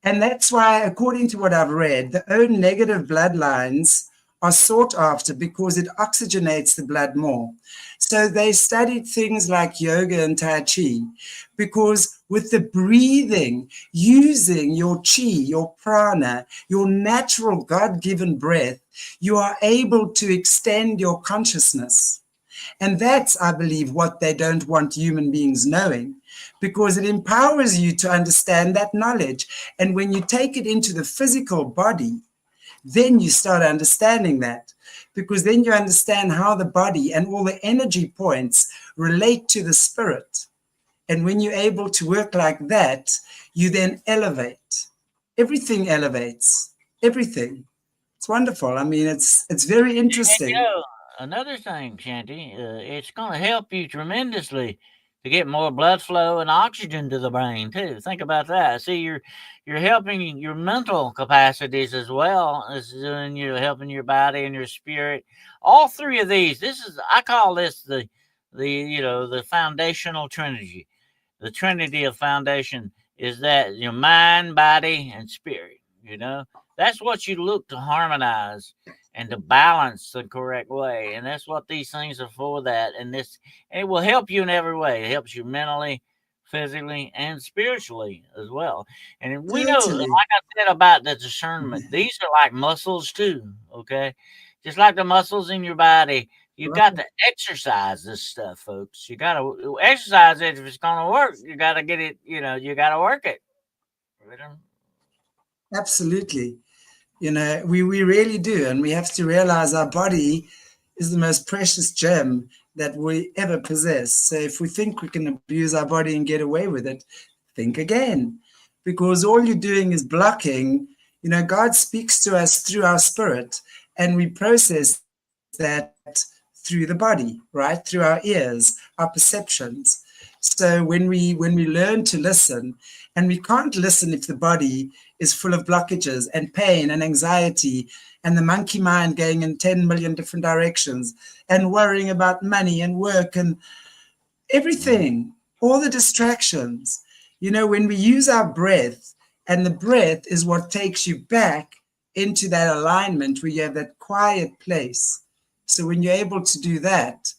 And that's why, according to what I've read, the O negative bloodlines are sought after because it oxygenates the blood more. So they studied things like yoga and Tai Chi because with the breathing, using your chi, your prana, your natural God-given breath, you are able to extend your consciousness. And that's, I believe, what they don't want human beings knowing, because it empowers you to understand that knowledge. And when you take it into the physical body, then you start understanding that, because then you understand how the body and all the energy points relate to the spirit. And when you're able to work like that, you then elevate. Everything elevates. Everything. It's wonderful. I mean, it's very And interesting. another thing, Shanty, it's going to help you tremendously to get more blood flow and oxygen to the brain too. Think about that. See, you're helping your mental capacities as well as doing you helping your body and your spirit. All three of these. This is I call this the foundational trinity. The trinity of foundation is that your mind, body, and spirit. That's what you look to harmonize and to balance the correct way. And that's what these things are for. And it will help you in every way. It helps you mentally, physically, and spiritually as well. And we know, like Totally. I said about the discernment, these are like muscles too. Okay. Just like the muscles in your body, you got to exercise this stuff, folks. You got to exercise it if it's going to work. You got to get it, you got to work it. Absolutely. We really do. And we have to realize our body is the most precious gem that we ever possess. So if we think we can abuse our body and get away with it, think again. Because all you're doing is blocking. God speaks to us through our spirit, and we process that through the body, right? Through our ears, our perceptions. So when we learn to listen, and we can't listen if the body is full of blockages and pain and anxiety and the monkey mind going in 10 million different directions and worrying about money and work and everything, all the distractions. When we use our breath, and the breath is what takes you back into that alignment where you have that quiet place. So when you're able to do that,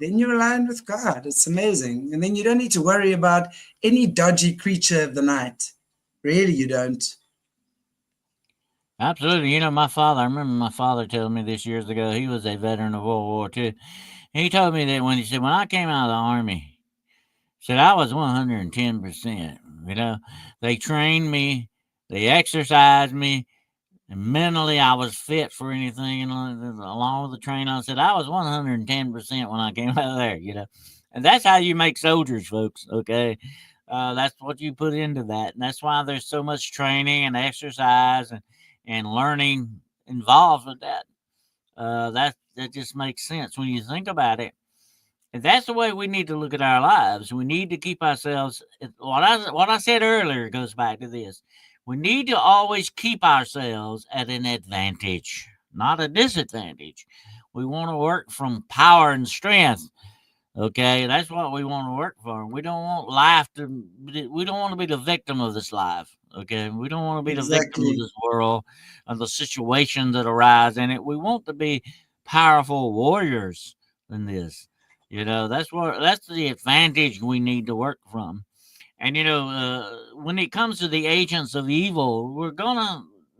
then you're aligned with God. It's amazing. And then you don't need to worry about any dodgy creature of the night. Really, you don't. Absolutely. I remember my father telling me this years ago. He was a veteran of World War II. He told me that when I came out of the Army, said I was 110%. They trained me, they exercised me, and mentally I was fit for anything. And along with the training, I said I was 110% when I came out of there. And that's how you make soldiers, folks. Okay. That's what you put into that. And that's why there's so much training and exercise and learning involved with that. That just makes sense when you think about it. And that's the way we need to look at our lives. We need to keep ourselves. What I said earlier goes back to this. We need to always keep ourselves at an advantage, not a disadvantage. We want to work from power and strength. Okay, that's what we want to work for. We don't want life to. We don't want to be the victim of this life. Okay, we don't want to be the victim of Exactly. this world and the situations that arise in it. We want to be powerful warriors in this. That's the advantage we need to work from. And when it comes to the agents of evil,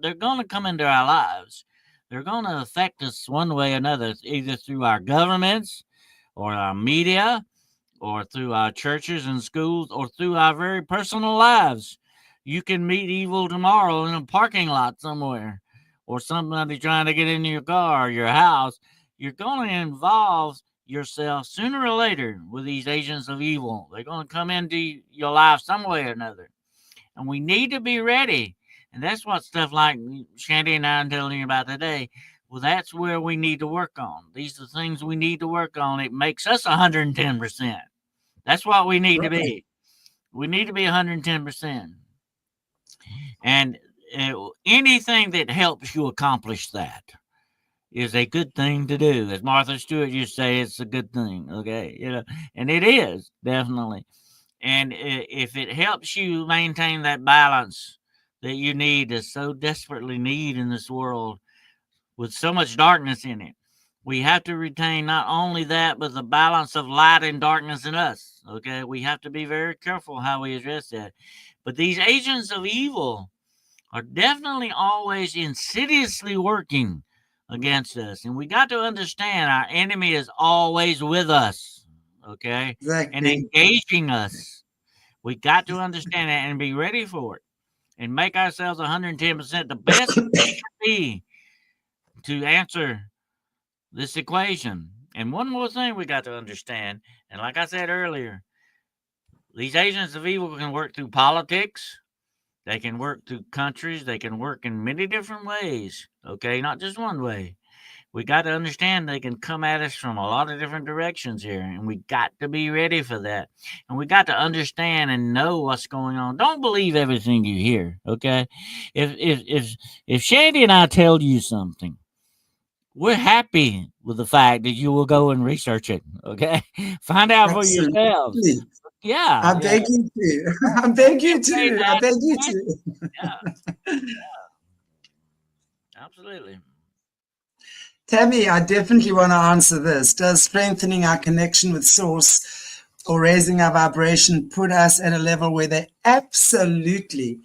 they're gonna come into our lives. They're gonna affect us one way or another, either through our governments or our media or through our churches and schools or through our very personal lives. You can meet evil tomorrow in a parking lot somewhere or somebody trying to get into your car or your house. You're going to involve yourself sooner or later with these agents of evil. They're going to come into your life some way or another. And we need to be ready. And that's what stuff like Shanty and I are telling you about today. Well, that's where we need to work on. These are things we need to work on. It makes us 110%. That's what we need to Right. be. We need to be 110%. And anything that helps you accomplish that is a good thing to do. As Martha Stewart used to say, it's a good thing. Okay. And it is definitely. And if it helps you maintain that balance, that you need to so desperately need in this world with so much darkness in it. We have to retain not only that, but the balance of light and darkness in us. Okay. We have to be very careful how we address that. But these agents of evil are definitely always insidiously working against us. And we got to understand our enemy is always with us. Okay. And Exactly. engaging us. We got to understand that and be ready for it and make ourselves 110% the best we can be to answer this equation. And one more thing we got to understand, and like I said earlier, these agents of evil can work through politics, they can work through countries, they can work in many different ways, okay? Not just one way. We got to understand they can come at us from a lot of different directions here, and we got to be ready for that. And we got to understand and know what's going on. Don't believe everything you hear, okay? If Shandy and I tell you something, we're happy with the fact that you will go and research it. Okay, find out for yourselves. Absolutely. Yeah, I yeah. beg you to. I Don't beg be you afraid to. to I ask beg you questions. to. Yeah, absolutely. Tammy, I definitely want to answer this. Does strengthening our connection with Source or raising our vibration put us at a level where they absolutely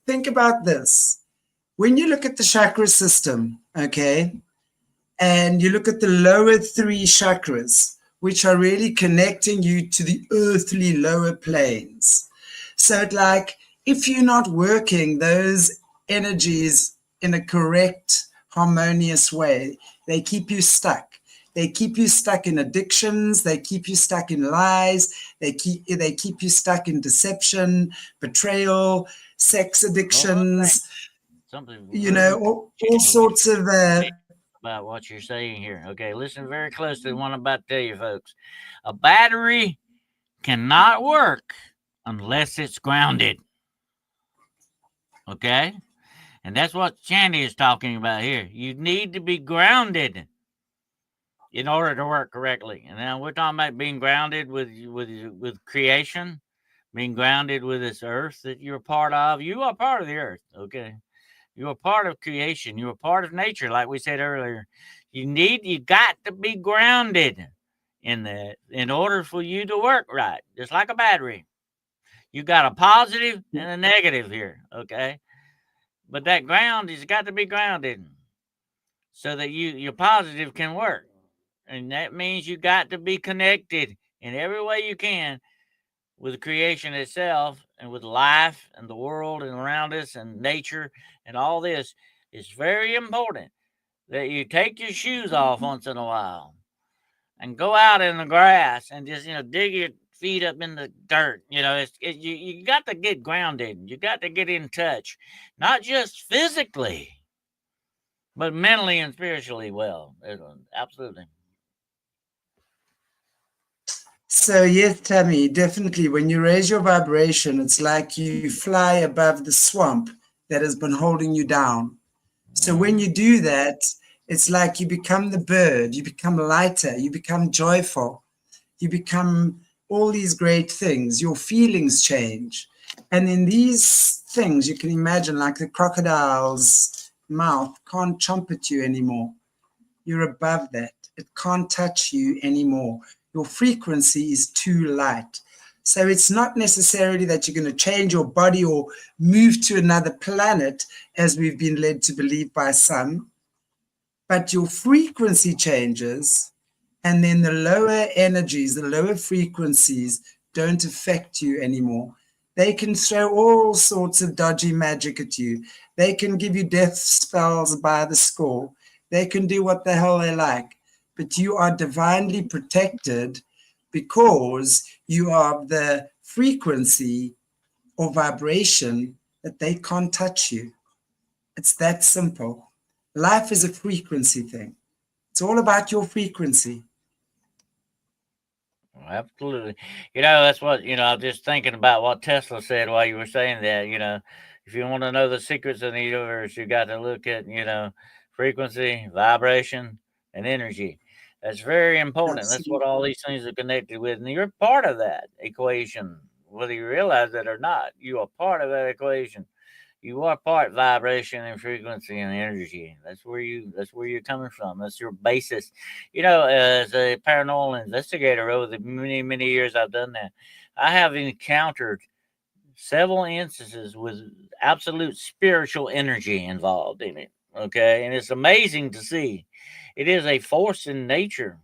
think about this? When you look at the chakra system, okay, and you look at the lower three chakras, which are really connecting you to the earthly lower planes. So, like, if you're not working those energies in a correct, harmonious way, they keep you stuck. They keep you stuck in addictions. They keep you stuck in lies. They keep you stuck in deception, betrayal, sex Well, one thing, addictions. something You very know, all sorts of about what you're saying here. Okay, listen very closely to what I'm about to tell you, folks. A battery cannot work unless it's grounded. Okay, and that's what Shandy is talking about here. You need to be grounded in order to work correctly. And now we're talking about being grounded with creation, being grounded with this earth that you're part of. You are part of the earth, okay? You are part of creation. You are part of nature, like we said earlier. You got to be grounded in that in order for you to work right, just like a battery. You got a positive and a negative here, okay? But that ground has got to be grounded so that your positive can work. And that means you got to be connected in every way you can with creation itself and with life and the world and around us and nature and all this. It's very important that you take your shoes off once in a while and go out in the grass and just dig your feet up in the dirt. You got to get grounded. You got to get in touch, not just physically, but mentally and spiritually. Well, absolutely. So, yes, Tammy, definitely. When you raise your vibration, it's like you fly above the swamp that has been holding you down. So, when Hmm. you do that, it's like you become the bird, you become lighter, you become joyful, you become all these great things. Your feelings change. And in these things, you can imagine like the crocodile's mouth can't chomp at you anymore. You're above that. It can't touch you anymore. Your frequency is too light. So it's not necessarily that you're going to change your body or move to another planet, as we've been led to believe by some, but your frequency changes, and then the lower energies, the lower frequencies don't affect you anymore. They can throw all sorts of dodgy magic at you. They can give you death spells by the score. They can do what the hell they like. But you are divinely protected because you are of the frequency or vibration that they can't touch you. It's that simple. Life is a frequency thing. It's all about your frequency. Absolutely. That's what, I was just thinking about what Tesla said while you were saying that. If you want to know the secrets of the universe, you got to look at, frequency, vibration, and energy. That's very important. That's what all Absolutely. these things are connected with. And you're part of that equation, whether you realize it or not. You are part of that equation. You are part vibration and frequency and energy. That's where you're coming from. That's your basis. As a paranormal investigator over the many years I've done that, I have encountered several instances with absolute spiritual energy involved in it. Okay, and it's amazing to see. It is a force in nature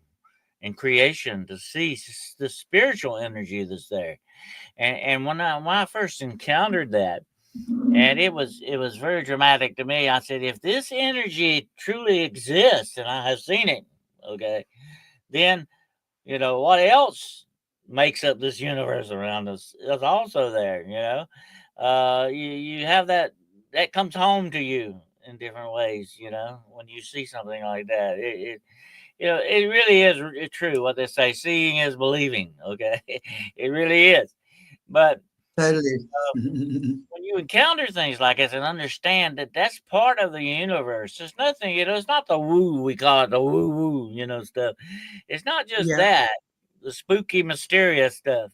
and creation to see the spiritual energy that's there. And when I first encountered that, and it was very dramatic to me. I said, if this energy truly exists, and I have seen it, okay, then what else makes up this universe around us is also there. You have that comes home to you in different ways. When you see something like that, it really is true what they say. Seeing is believing. Okay, it really is. But Totally. when you encounter things like this and understand that that's part of the universe, there's nothing, it's not the woo, we call it the woo woo, stuff. It's not just Yeah, that, the spooky, mysterious stuff,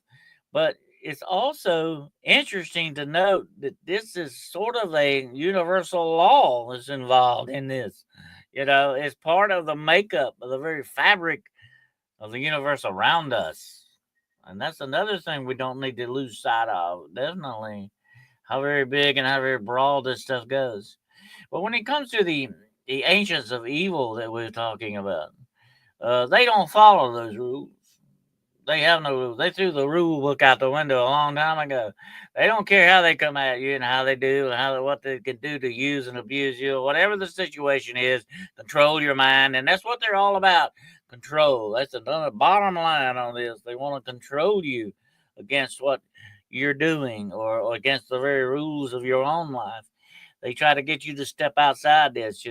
but it's also interesting to note that this is sort of a universal law that's involved in this. It's part of the makeup of the very fabric of the universe around us. And that's another thing we don't need to lose sight of. Definitely how very big and how very broad this stuff goes. But when it comes to the ancients of evil that we're talking about, they don't follow those rules. They have no rules. They threw the rule book out the window a long time ago. They don't care how they come at you and how they do and what they can do to use and abuse you, whatever the situation is. Control your mind, and that's what they're all about. Control. That's the bottom line on this. They want to control you against what you're doing or against the very rules of your own life. They try to get you to step outside this.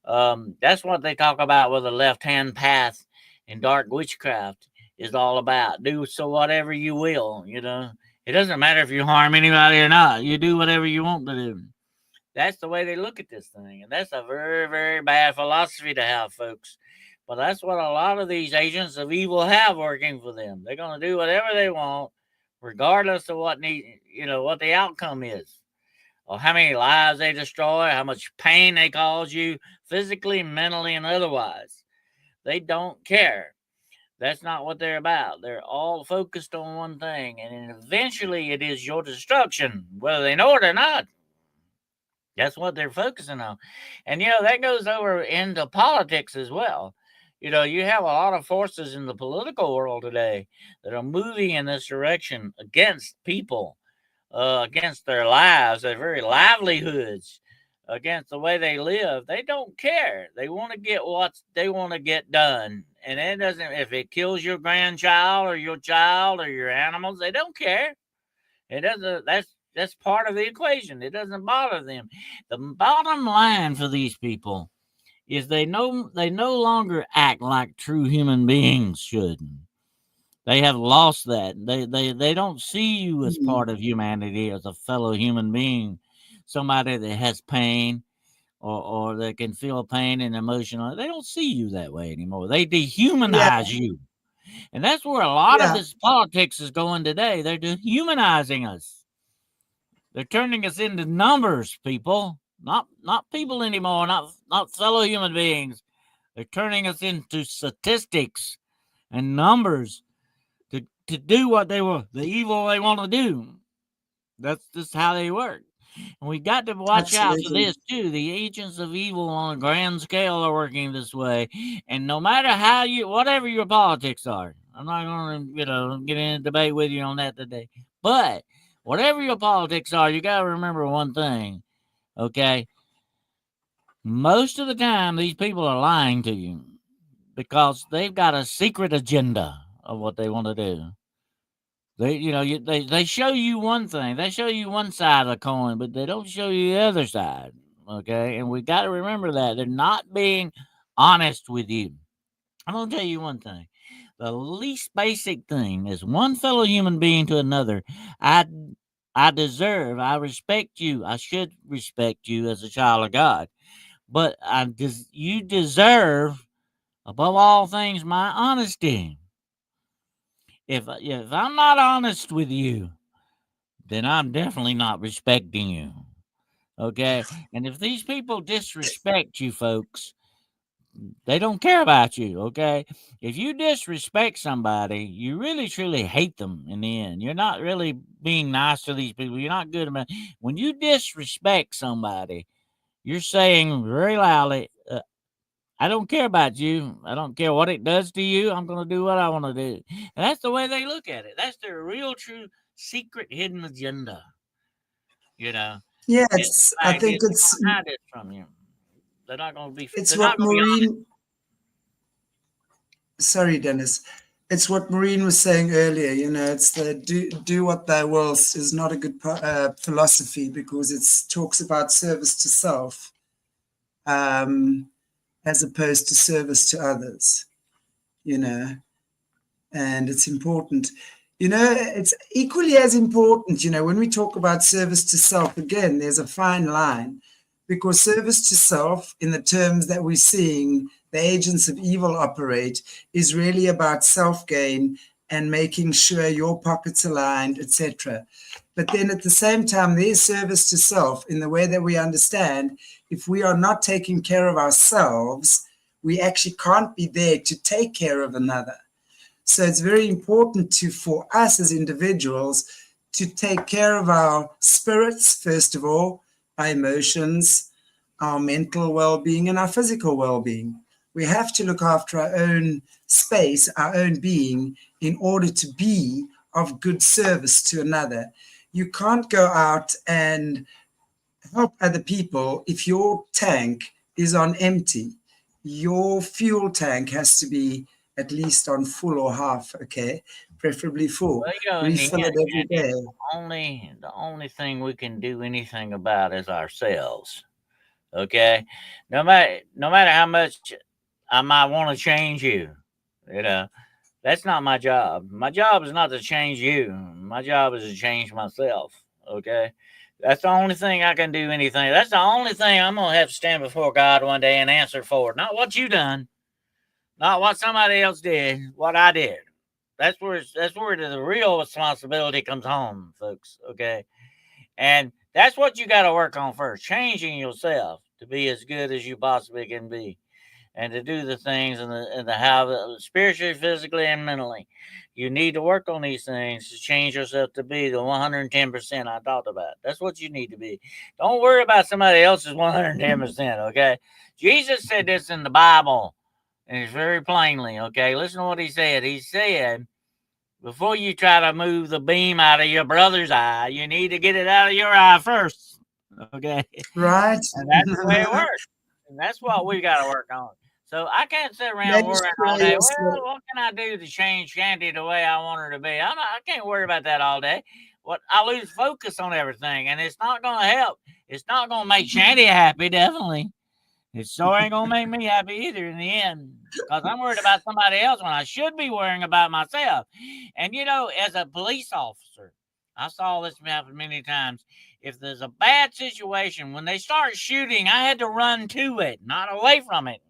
That's what they talk about with the left hand path in dark witchcraft is all about. Do so whatever you will. It doesn't matter if you harm anybody or not. You do whatever you want to do. That's the way they look at this thing. And that's a very, very bad philosophy to have, folks. But that's what a lot of these agents of evil have working for them. They're going to do whatever they want, regardless of what the outcome is, or how many lives they destroy, how much pain they cause you, physically, mentally, and otherwise. They don't care. That's not what they're about. They're all focused on one thing, and eventually it is your destruction, whether they know it or not. That's what they're focusing on. And, that goes over into politics as well. You have a lot of forces in the political world today that are moving in this direction against people, against their lives, their very livelihoods, against the way they live. They don't care. They want to get what they want to get done. And it doesn't, if it kills your grandchild or your child or your animals, they don't care. It doesn't, that's part of the equation. It doesn't bother them. The bottom line for these people is they no longer act like true human beings should. They have lost that. They don't see you as mm, part of humanity, as a fellow human being, somebody that has pain or that can feel pain and emotional. They don't see you that way anymore. They yeah, dehumanize you. And that's where a lot of yeah. this politics is going today. They're dehumanizing us. They're turning us into numbers, people. Not people anymore, not fellow human beings. They're turning us into statistics and numbers to do what the evil they want to do. That's just how they work. And we got to watch out for Absolutely. this too. The agents of evil on a grand scale are working this way. And no matter how whatever your politics are, I'm not going to, get in a debate with you on that today. But whatever your politics are, you got to remember one thing, okay? Most of the time, these people are lying to you because they've got a secret agenda of what they want to do. They show you one thing. They show you one side of the coin, but they don't show you the other side. Okay, and we got to remember that they're not being honest with you. I'm gonna tell you one thing. The least basic thing is one fellow human being to another. I I respect you. I should respect you as a child of God. But you deserve above all things my honesty. If I'm not honest with you, then I'm definitely not respecting you. Okay. And if these people disrespect you, folks, they don't care about you. Okay. If you disrespect somebody, you really truly hate them in the end. You're not really being nice to these people. You're not good about when you disrespect somebody, you're saying very loudly, I don't care about you. I don't care what it does to you. I'm going to do what I want to do. And that's the way they look at it. That's their real, true, secret, hidden agenda. You know, Yeah, is the I fact is think they're going to hide it from you. They're not going to be. it's They're what not going to be honest. Maureen, sorry, Dennis. It's what Maureen was saying earlier. It's the do what thou wilt is not a good philosophy, because it talks about service to self, um, as opposed to service to others. You know, and it's important. It's equally as important. When we talk about service to self, again, there's a fine line, because service to self, in the terms that we're seeing the agents of evil operate, is really about self-gain and making sure your pockets aligned, etc. But then at the same time, there's service to self in the way that we understand, if we are not taking care of ourselves, we actually can't be there to take care of another. So it's very important for us as individuals to take care of our spirits, first of all, our emotions, our mental well-being, and our physical well-being. We have to look after our own space, our own being, in order to be of good service to another. You can't go out and help other people if your tank is on empty. Your fuel tank has to be at least on full or half, okay? Preferably full. Well, in the Refill end, it every Andy, day. the only thing we can do anything about is ourselves. Okay, no matter how much I might want to change you, you know, that's not my job. My job is not to change you. My job is to change myself. Okay, that's the only thing I can do. Anything. That's the only thing I'm gonna have to stand before God one day and answer for. Not what you done, not what somebody else did, what I did. That's where the real responsibility comes home, folks. Okay, and that's what you got to work on first, changing yourself to be as good as you possibly can be, and to do the things and the how spiritually, physically, and mentally. You need to work on these things to change yourself to be the 110% I talked about. That's what you need to be. Don't worry about somebody else's 110%. Okay, Jesus said this in the Bible, and it's very plainly. Okay, listen to what he said. He said, before you try to move the beam out of your brother's eye, you need to get it out of your eye first. Okay. Right? And that's the way it works. And that's what we got to work on. So I can't sit around Let us worrying all pray day. yourself. Well, what can I do to change Shanty the way I want her to be? I can't worry about that all day. What I lose focus on everything, and it's not going to help. It's not going to make Shanty happy, definitely. It sure ain't gonna make me happy either in the end, because I'm worried about somebody else when I should be worrying about myself. And as a police officer, I saw this happen many times. If there's a bad situation, when they start shooting, I had to run to it, not away from it.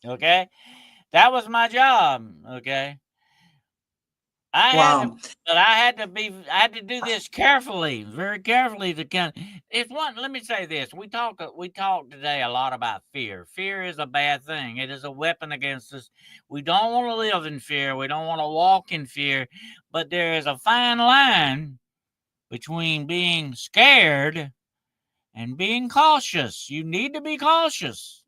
Okay, that was my job. Okay, Wow. but I had to do this carefully, very carefully to kind of, it's one, let me say this. We talk today a lot about fear. Fear is a bad thing. It is a weapon against us. We don't want to live in fear. We don't want to walk in fear, but there is a fine line between being scared and being cautious. You need to be cautious.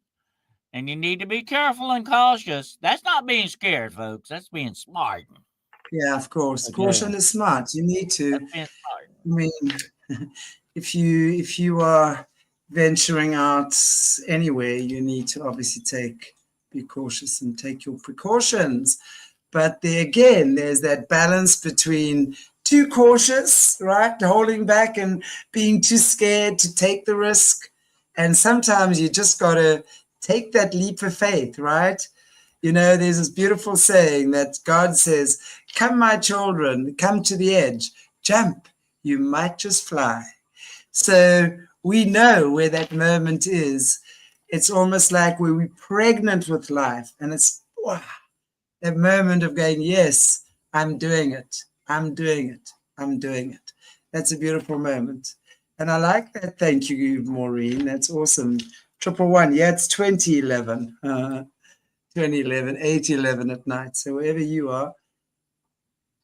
And you need to be careful and cautious. That's not being scared, folks. That's being smart. Yeah, of course. Okay. Caution is smart. You need to. That's being smart. I mean, if you are venturing out anywhere, you need to obviously be cautious and take your precautions. But there again, there's that balance between too cautious, right? Holding back and being too scared to take the risk. And sometimes you just got to take that leap of faith, right? There's this beautiful saying that God says, come, my children, come to the edge, jump, you might just fly. So we know where that moment is. It's almost like we're pregnant with life, and it's a moment of going, yes, I'm doing it. I'm doing it. I'm doing it. That's a beautiful moment. And I like that. Thank you, Maureen. That's awesome. 111. Yeah, it's 2011. 2011, 8:11 at night. So wherever you are,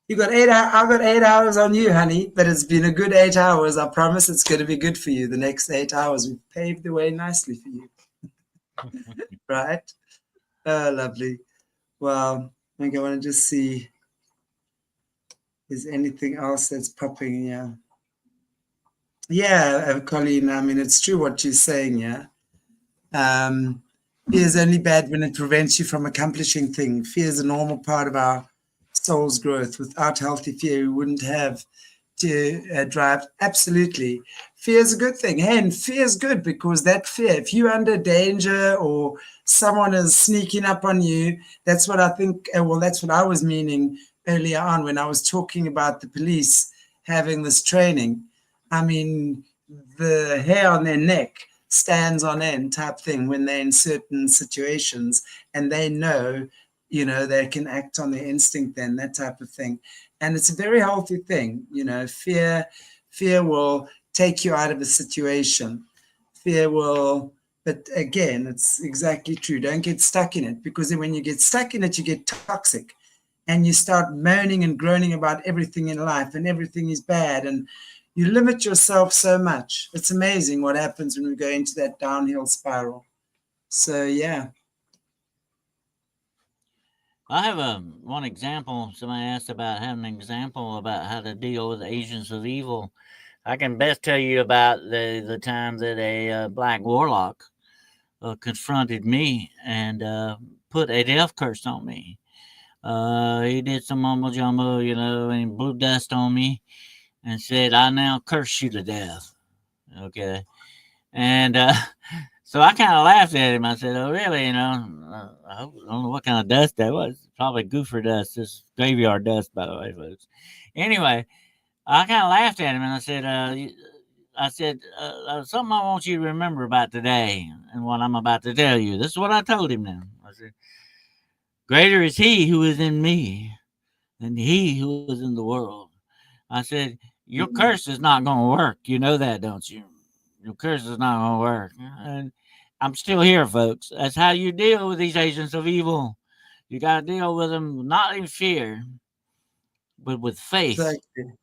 you got 8 hours. I've got 8 hours on you, honey. But it's been a good 8 hours. I promise it's going to be good for you. The next 8 hours, we've paved the way nicely for you, right? Oh, lovely. Well, I think I want to just see. Is anything else that's popping? Yeah. Yeah, Colleen. I mean, it's true what you're saying. Yeah. Um, Fear is only bad when it prevents you from accomplishing things. Fear is a normal part of our soul's growth. Without healthy fear, we wouldn't have to drive. Absolutely. Fear is a good thing. Hey, and fear is good because that fear, if you're under danger or someone is sneaking up on you, that's what I think. Well, that's what I was meaning earlier on when I was talking about the police having this training. I mean, the hair on their neck stands on end type thing when they're in certain situations and they know, they can act on their instinct then, that type of thing. And it's a very healthy thing. Fear will take you out of a situation. Fear will, but again, it's exactly true. Don't get stuck in it, because then when you get stuck in it, you get toxic and you start moaning and groaning about everything in life and everything is bad. And you limit yourself so much. It's amazing what happens when we go into that downhill spiral. So, yeah. I have one example. Somebody asked about having an example about how to deal with agents of evil. I can best tell you about the time that a black warlock confronted me and put a death curse on me. He did some mumbo jumbo, and blew dust on me and said, "I now curse you to death." Okay. And so I kind of laughed at him. I said, "Oh, really? I don't know what kind of dust that was. Probably goofer dust, just graveyard dust, by the way, folks." Anyway, I kind of laughed at him and I said, something I want you to remember about today and what I'm about to tell you. This is what I told him now. I said, "Greater is he who is in me than he who is in the world." I said, "Your curse is not going to work. You know that, don't you? Your curse is not going to work." And I'm still here, folks. That's how you deal with these agents of evil. You got to deal with them not in fear, but with faith. Exactly.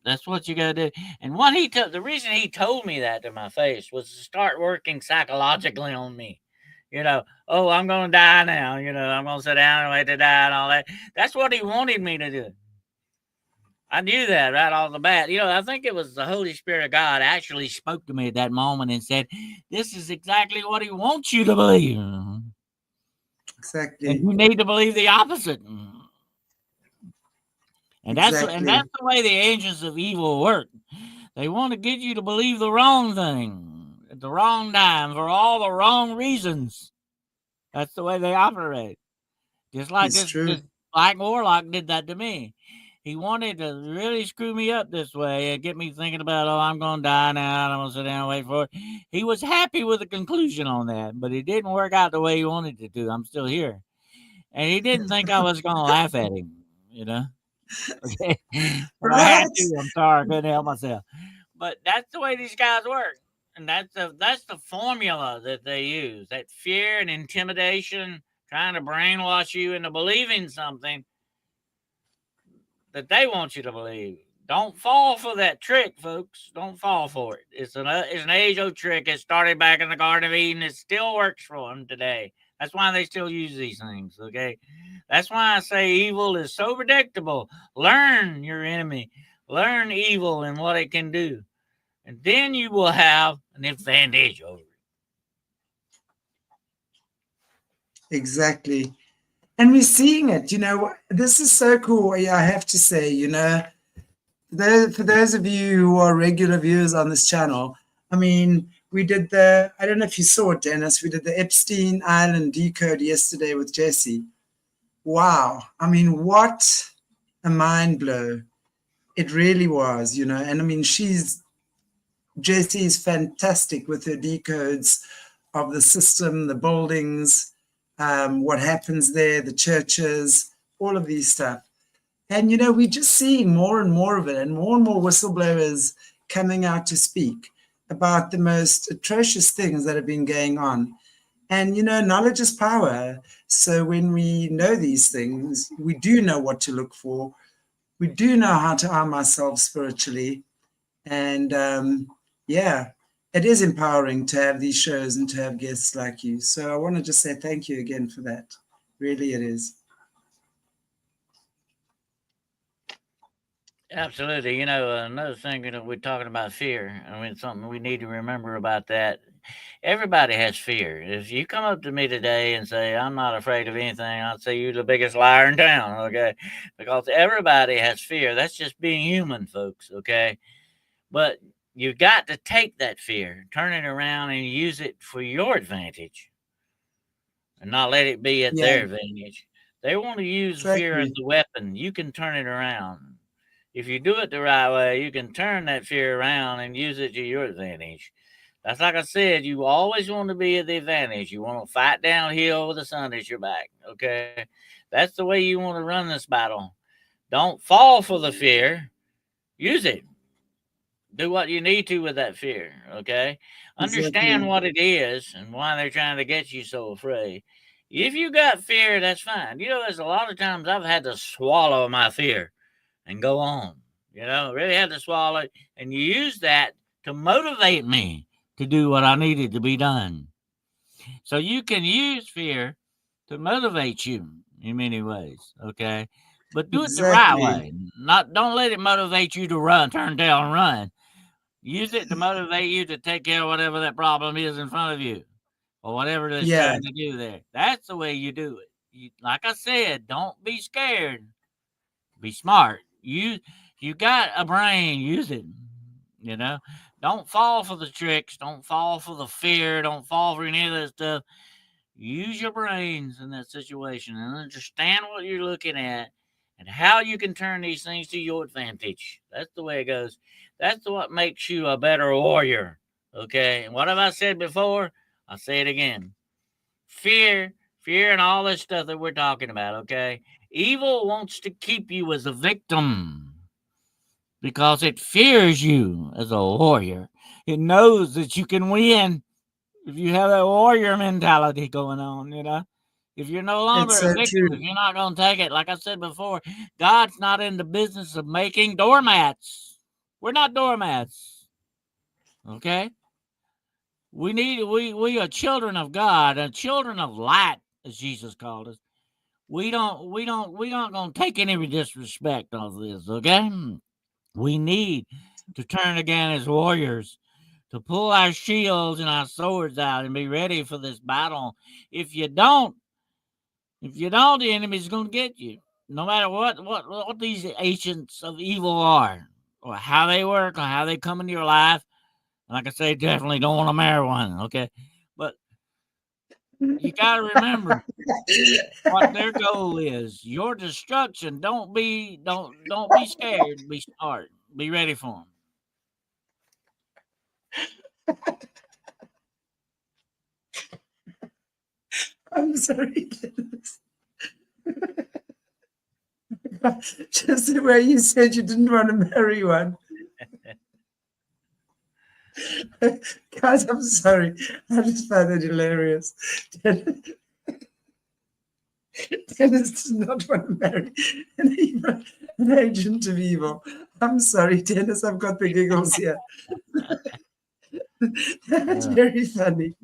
That's what you got to do. And the reason he told me that to my face was to start working psychologically on me. Oh, I'm going to die now. I'm going to sit down and wait to die and all that. That's what he wanted me to do. I knew that right off the bat. I think it was the Holy Spirit of God actually spoke to me at that moment and said, "This is exactly what he wants you to believe. And Exactly. you need to believe the opposite." And that's Exactly. the way the agents of evil work. They want to get you to believe the wrong thing at the wrong time for all the wrong reasons. That's the way they operate. Just like It's this true. Black Warlock did that to me. He wanted to really screw me up this way and get me thinking about, oh, I'm going to die now and I'm going to sit down and wait for it. He was happy with the conclusion on that, but it didn't work out the way he wanted it to. I'm still here. And he didn't think I was going to laugh at him, you know? Okay. But I had Right. to. I'm sorry. I couldn't help myself. But that's the way these guys work. And that's the formula that they use. That fear and intimidation, trying to brainwash you into believing something that they want you to believe. Don't fall for that trick, folks. Don't fall for it. It's an age-old trick. It started back in the Garden of Eden. It still works for them today. That's why they still use these things, okay? That's why I say evil is so predictable. Learn your enemy. Learn evil and what it can do. And then you will have an advantage over it. Exactly. And we're seeing it. This is so cool. Yeah, I have to say, for those of you who are regular viewers on this channel, I mean, I don't know if you saw it, Dennis, we did the Epstein Island decode yesterday with Jesse. Wow. I mean, what a mind blow. It really was, and I mean, Jessie is fantastic with her decodes of the system, the buildings, what happens there, the churches, all of these stuff. And, we're just seeing more and more of it, and more whistleblowers coming out to speak about the most atrocious things that have been going on. And, knowledge is power. So when we know these things, we do know what to look for. We do know how to arm ourselves spiritually. And yeah, it is empowering to have these shows and to have guests like you. So I want to just say thank you again for that. Really, it is. Absolutely. Another thing, we're talking about fear. I mean, something we need to remember about that. Everybody has fear. If you come up to me today and say, I'm not afraid of anything, I'd say you're the biggest liar in town, okay? Because everybody has fear. That's just being human, folks, okay? But you got to take that fear, turn it around, and use it for your advantage and not let it be at Yeah, their advantage. They want to use fear as exactly. a weapon. You can turn it around. If you do it the right way, you can turn that fear around and use it to your advantage. That's like I said, you always want to be at the advantage. You want to fight downhill with the sun at your back. Okay. That's the way you want to run this battle. Don't fall for the fear. Use it. Do what you need to with that fear. Okay. Understand Exactly. what it is and why they're trying to get you so afraid. If you got fear, that's fine. There's a lot of times I've had to swallow my fear and go on. Really had to swallow it and use that to motivate me to do what I needed to be done. So you can use fear to motivate you in many ways, okay? But do it the right Exactly. way. Not don't let it motivate you to run, turn tail and run. Use it to motivate you to take care of whatever that problem is in front of you or whatever it's Yeah, trying to do there. That's the way you do it. Like I said, don't be scared. Be smart. You got a brain, use it. You know, don't fall for the tricks. Don't fall for the fear. Don't fall for any of that stuff. Use your brains in that situation and understand what you're looking at and how you can turn these things to your advantage. That's the way it goes. That's what makes you a better warrior. Okay. And what have I said before? I'll say it again. Fear, and all this stuff that we're talking about. Okay. Evil wants to keep you as a victim because it fears you as a warrior. It knows that you can win if you have that warrior mentality going on. If you're no longer it's a so victim, if true. you're not going to take it, like I said before, God's not in the business of making doormats. We're not doormats. Okay? We are children of God and children of light, as Jesus called us. We aren't gonna take any disrespect of this, okay? We need to turn again as warriors, to pull our shields and our swords out and be ready for this battle. If you don't, the enemy's gonna get you. No matter what these agents of evil are, or how they work, or how they come into your life. Like I say, definitely don't want to marry one, okay? But you gotta remember what their goal is. Your destruction. Don't be scared. Be smart. Be ready for them. I'm sorry. Just the way you said you didn't want to marry one. Guys, I'm sorry. I just find it hilarious. Dennis does not want to marry an agent of evil. I'm sorry, Dennis, I've got the giggles here. That's Uh, very funny.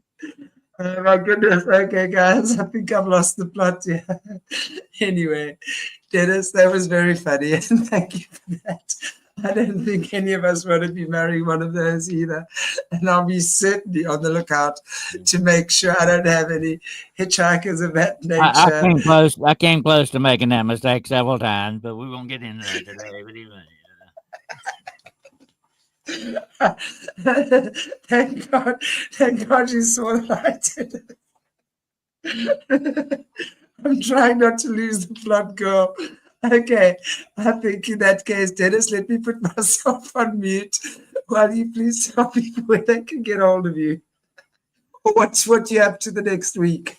Oh my goodness. Okay, guys, I think I've lost the plot here. Anyway, Dennis, that was very funny, and thank you for that. I don't think any of us want to be marrying one of those either. And I'll be certainly on the lookout to make sure I don't have any hitchhikers of that I nature. came close. I came close to making that mistake several times, but we won't get into that today. But anyway, Thank God you saw light. I'm trying not to lose the plot, girl. Okay, I think in that case, Dennis, let me put myself on mute while you please tell people where they can get hold of you. What you up to the next week?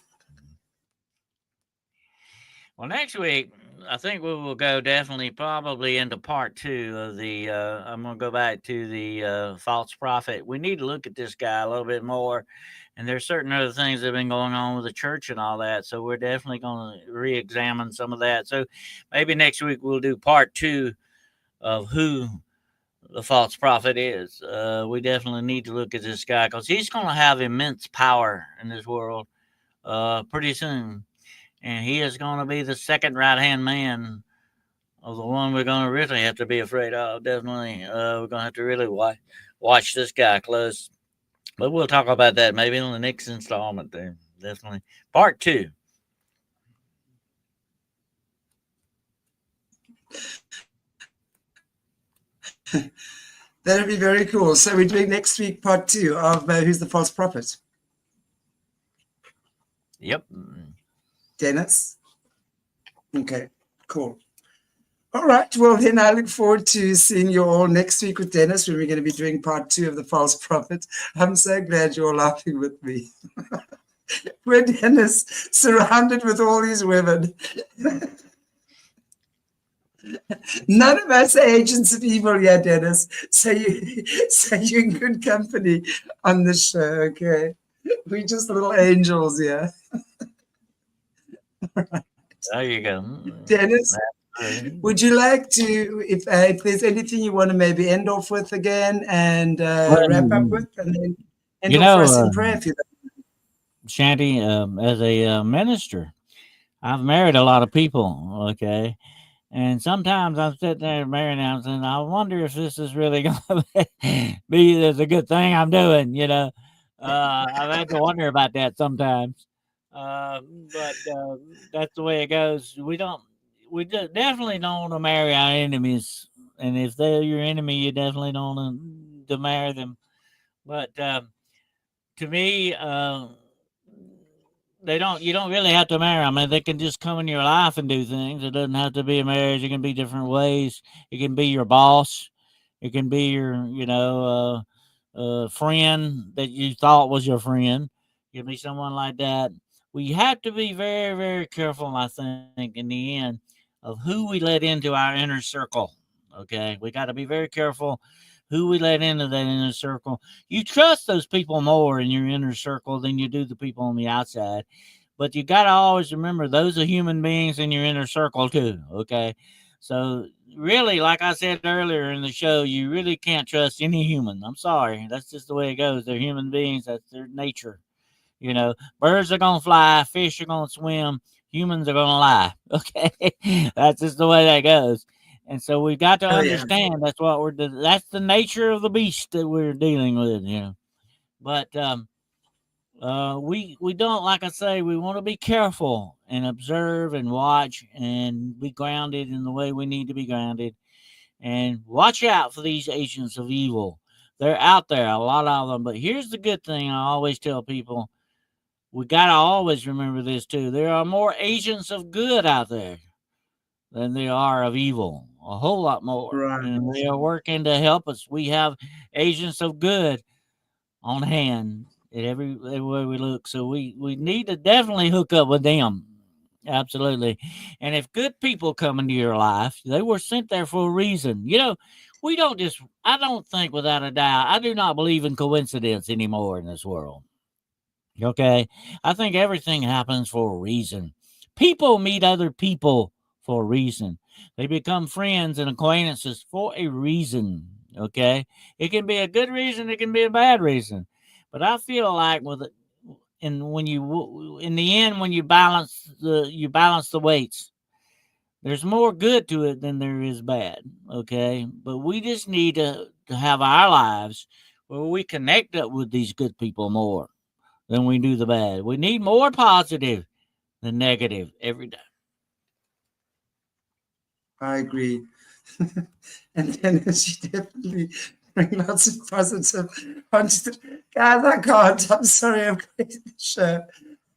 well, next week I think we will go definitely probably into part 2 of the, I'm gonna go back to the, false prophet. We need to look at this guy a little bit more, and there's certain other things that have been going on with the church and all that, so we're definitely gonna reexamine some of that. So, maybe next week we'll do part 2 of who the false prophet is. We definitely need to look at this guy because he's gonna have immense power in this world, pretty soon, and he is gonna be the second right-hand man of the one we're going to really have to be afraid of. Definitely, we're going to have to really watch this guy close. But we'll talk about that maybe in the next installment there. Definitely. Part 2. That'll be very cool. So we're doing next week part 2 of Who's the False Prophet? Yep. Dennis? Okay, cool. All right. Well, then I look forward to seeing you all next week with Dennis when we're going to be doing part 2 of the false prophet. I'm so glad you're laughing with me. We're Dennis, surrounded with all these women. None of us are agents of evil yet, Dennis. So you're in good company on the show, okay? We're just little angels, yeah. There you go. Dennis, would you like to, if there's anything you want to maybe end off with again and wrap up with, and then end off for us in prayer if you like? Shanty, as a minister, I've married a lot of people, okay? And sometimes I'm sitting there marrying them and I wonder if this is really going to be as a good thing I'm doing, you know. I've had to wonder about that sometimes. But that's the way it goes. We definitely don't want to marry our enemies. And if they're your enemy, you definitely don't want to marry them. But to me, you don't really have to marry them. I mean, they can just come in your life and do things. It doesn't have to be a marriage. It can be different ways. It can be your boss. It can be your, friend that you thought was your friend. It can be someone like that. We have to be very, very careful, I think, in the end, of who we let into our inner circle. Okay, we got to be very careful who we let into that inner circle. You trust those people more in your inner circle than you do the people on the outside. But you got to always remember those are human beings in your inner circle too. Okay. So really, like I said earlier in the show, you really can't trust any human. I'm sorry. That's just the way it goes. They're human beings. That's their nature. You know, birds are going to fly, fish are going to swim, humans are going to lie. Okay. That's just the way that goes. And so we've got to understand that's what that's the nature of the beast that we're dealing with, you know. But we don't, like I say, we want to be careful and observe and watch and be grounded in the way we need to be grounded, and watch out for these agents of evil. They're out there, a lot of them. But here's the good thing I always tell people: we got to always remember this too. There are more agents of good out there than they are of evil, a whole lot more. Right. And they are working to help us. We have agents of good on hand at everywhere we look. So we need to definitely hook up with them. Absolutely. And if good people come into your life, they were sent there for a reason. You know, I don't think without a doubt, I do not believe in coincidence anymore in this world. Okay. I think everything happens for a reason. People meet other people for a reason. They become friends and acquaintances for a reason. Okay. It can be a good reason, it can be a bad reason. But I feel like in the end, when you balance the weights, there's more good to it than there is bad. Okay. But we just need to have our lives where we connect up with these good people more than we do the bad. We need more positive than negative every day. I agree. And then you definitely bring lots of positive onto the guys. I can't. I'm sorry. I'm going to the show.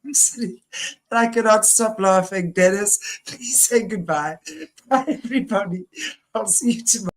I'm silly. I cannot stop laughing. Dennis, please say goodbye. Bye, everybody. I'll see you tomorrow.